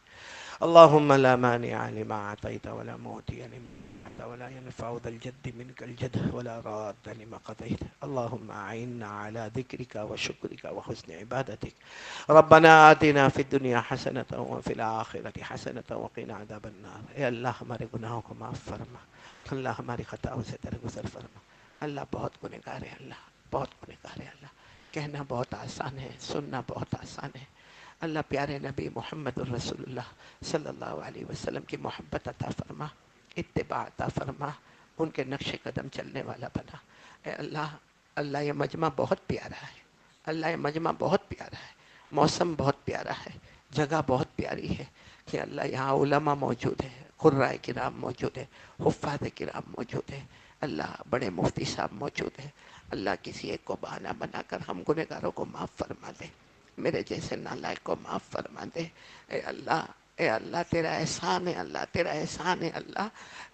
اللهم لا مانع لما أعطيت ولا معطي لما منعت ولا ينفع ذا الجد منك الجد ولا راد لما قضيت. اللهم أعنا على ذكرك وشكرك وحسن عبادتك. ربنا آتنا في الدنيا حسنة وفي الآخرة حسنة وقنا عذاب النار. اے اللہ ہمارے گناہوں کو معاف فرما، اللہ ہماری خطاؤں سے درگزر فرما. اللہ بہت گنہگار ہے، اللہ بہت گنہگار ہے. اللہ کہنا بہت آسان ہے، سننا بہت آسان ہے. اللہ پیارے نبی محمد الرسول اللہ صلی اللہ علیہ وسلم کی محبت عطا فرما، اتباع عطا فرما، ان کے نقش قدم چلنے والا بنا. اے اللہ، اللہ یہ مجمع بہت پیارا ہے، اللہ یہ مجمع بہت پیارا ہے، موسم بہت پیارا ہے، جگہ بہت پیاری ہے کہ اللہ یہاں علماء موجود ہیں، قرائے کرام موجود ہیں، حفاظ کرام موجود ہیں، اللہ بڑے مفتی صاحب موجود ہیں. اللہ کسی ایک کو بہانہ بنا کر ہم گنہگاروں کو معاف فرما دے، میرے جیسے نالائق کو معاف فرما دے. اے اللہ، اے اللہ تیرا احسان ہے، اللہ تیرا احسان ہے. اللہ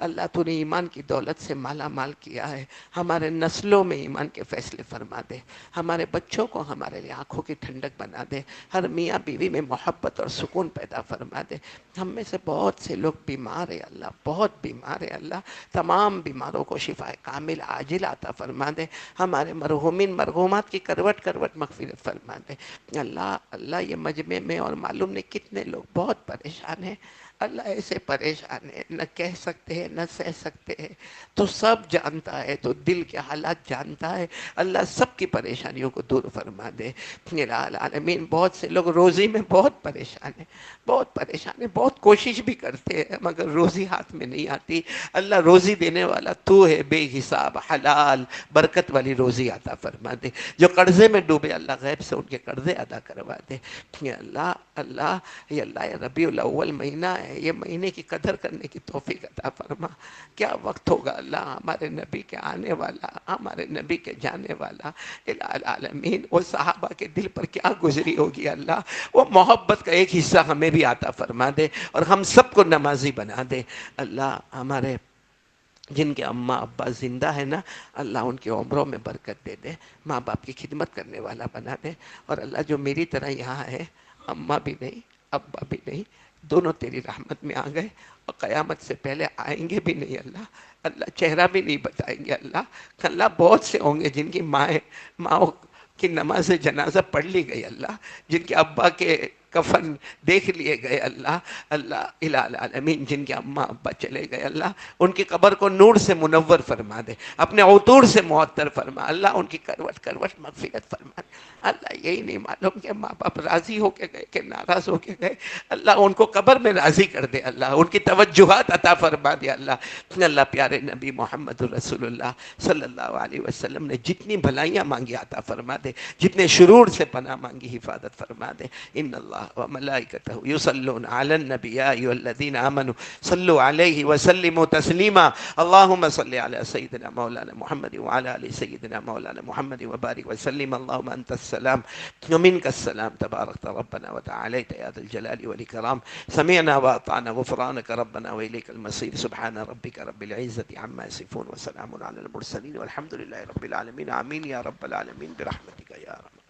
اللہ تو نے ایمان کی دولت سے مالا مال کیا ہے، ہمارے نسلوں میں ایمان کے فیصلے فرما دے، ہمارے بچوں کو ہمارے لیے آنکھوں کی ٹھنڈک بنا دے، ہر میاں بیوی میں محبت اور سکون پیدا فرما دے. ہم میں سے بہت سے لوگ بیمار ہیں اللہ، بہت بیمار ہیں اللہ، تمام بیماروں کو شفا کامل عاجل عطا فرما دے. ہمارے مرحومین مرحومات کی کروٹ کروٹ مغفرت فرما دے. اللہ اللہ یہ مجمع میں اور معلوم نہیں کتنے لوگ بہت پریشان ہیں. اللہ ایسے پریشان ہے، نہ کہہ سکتے ہیں نہ سہ سکتے ہیں. تو سب جانتا ہے، تو دل کے حالات جانتا ہے. اللہ سب کی پریشانیوں کو دور فرما دے. الہ العالمین بہت سے لوگ روزی میں بہت پریشان ہیں، بہت پریشان ہیں، بہت کوشش بھی کرتے ہیں مگر روزی ہاتھ میں نہیں آتی. اللہ روزی دینے والا تو ہے، بے حساب حلال برکت والی روزی عطا فرما دے. جو قرضے میں ڈوبے اللہ غیب سے ان کے قرضے ادا کروا دے. یہ اللہ اللہ یہ اللہ یہ ربیع الاول مہینہ ہے، یہ مہینے کی قدر کرنے کی توفیق عطا فرما. کیا وقت ہوگا اللہ ہمارے نبی کے آنے والا، ہمارے نبی کے جانے والا. الہ العالمین وہ صحابہ کے دل پر کیا گزری ہوگی اللہ، وہ محبت کا ایک حصہ ہمیں بھی عطا فرما دے اور ہم سب کو نمازی بنا دے. اللہ ہمارے جن کے اماں ابا زندہ ہے نا، اللہ ان کی عمروں میں برکت دے دے، ماں باپ کی خدمت کرنے والا بنا دے. اور اللہ جو میری طرح یہاں ہے، اماں بھی نہیں ابا بھی نہیں، دونوں تیری رحمت میں آ گئے اور قیامت سے پہلے آئیں گے بھی نہیں اللہ، اللہ چہرہ بھی نہیں بتائیں گے اللہ. اللہ بہت سے ہوں گے جن کی ماں کی نماز جنازہ پڑھ لی گئی اللہ، جن کے ابا کے کفن دیکھ لیے گئے اللہ. اللہ الہ العالمین جن کے اماں ابا چلے گئے اللہ، ان کی قبر کو نور سے منور فرما دے، اپنے عطور سے معطر فرما اللہ، ان کی کروٹ کروٹ مغفرت فرما دے. اللہ یہی نہیں معلوم کہ ماں باپ راضی ہو کے گئے کہ ناراض ہو کے گئے، اللہ ان کو قبر میں راضی کر دے اللہ، ان کی توجہات عطا فرما دے اللہ. اللہ پیارے نبی محمد الرسول اللہ صلی اللہ علیہ وسلم نے جتنی بھلائیاں مانگی عطا فرما دے، جتنے شرور سے پناہ مانگی حفاظت فرما دے. ان اللہ و ملائکتہ یصلون علی النبی یا ایھا الذین آمنوا صلوا علیہ وسلموا تسلیما. اللهم صل على سيدنا مولانا محمد وعلى آل سيدنا مولانا محمد وبارك وسلم. اللهم أنت السلام ومنك السلام، تباركت ربنا وتعاليت يا ذا الجلال والإكرام. سمعنا وأطعنا غفرانك ربنا وإليك المصير. سبحان ربك رب العزة عما يصفون وسلام على المرسلين والحمد لله رب العالمين. آمين يا رب العالمين برحمتك يا رب.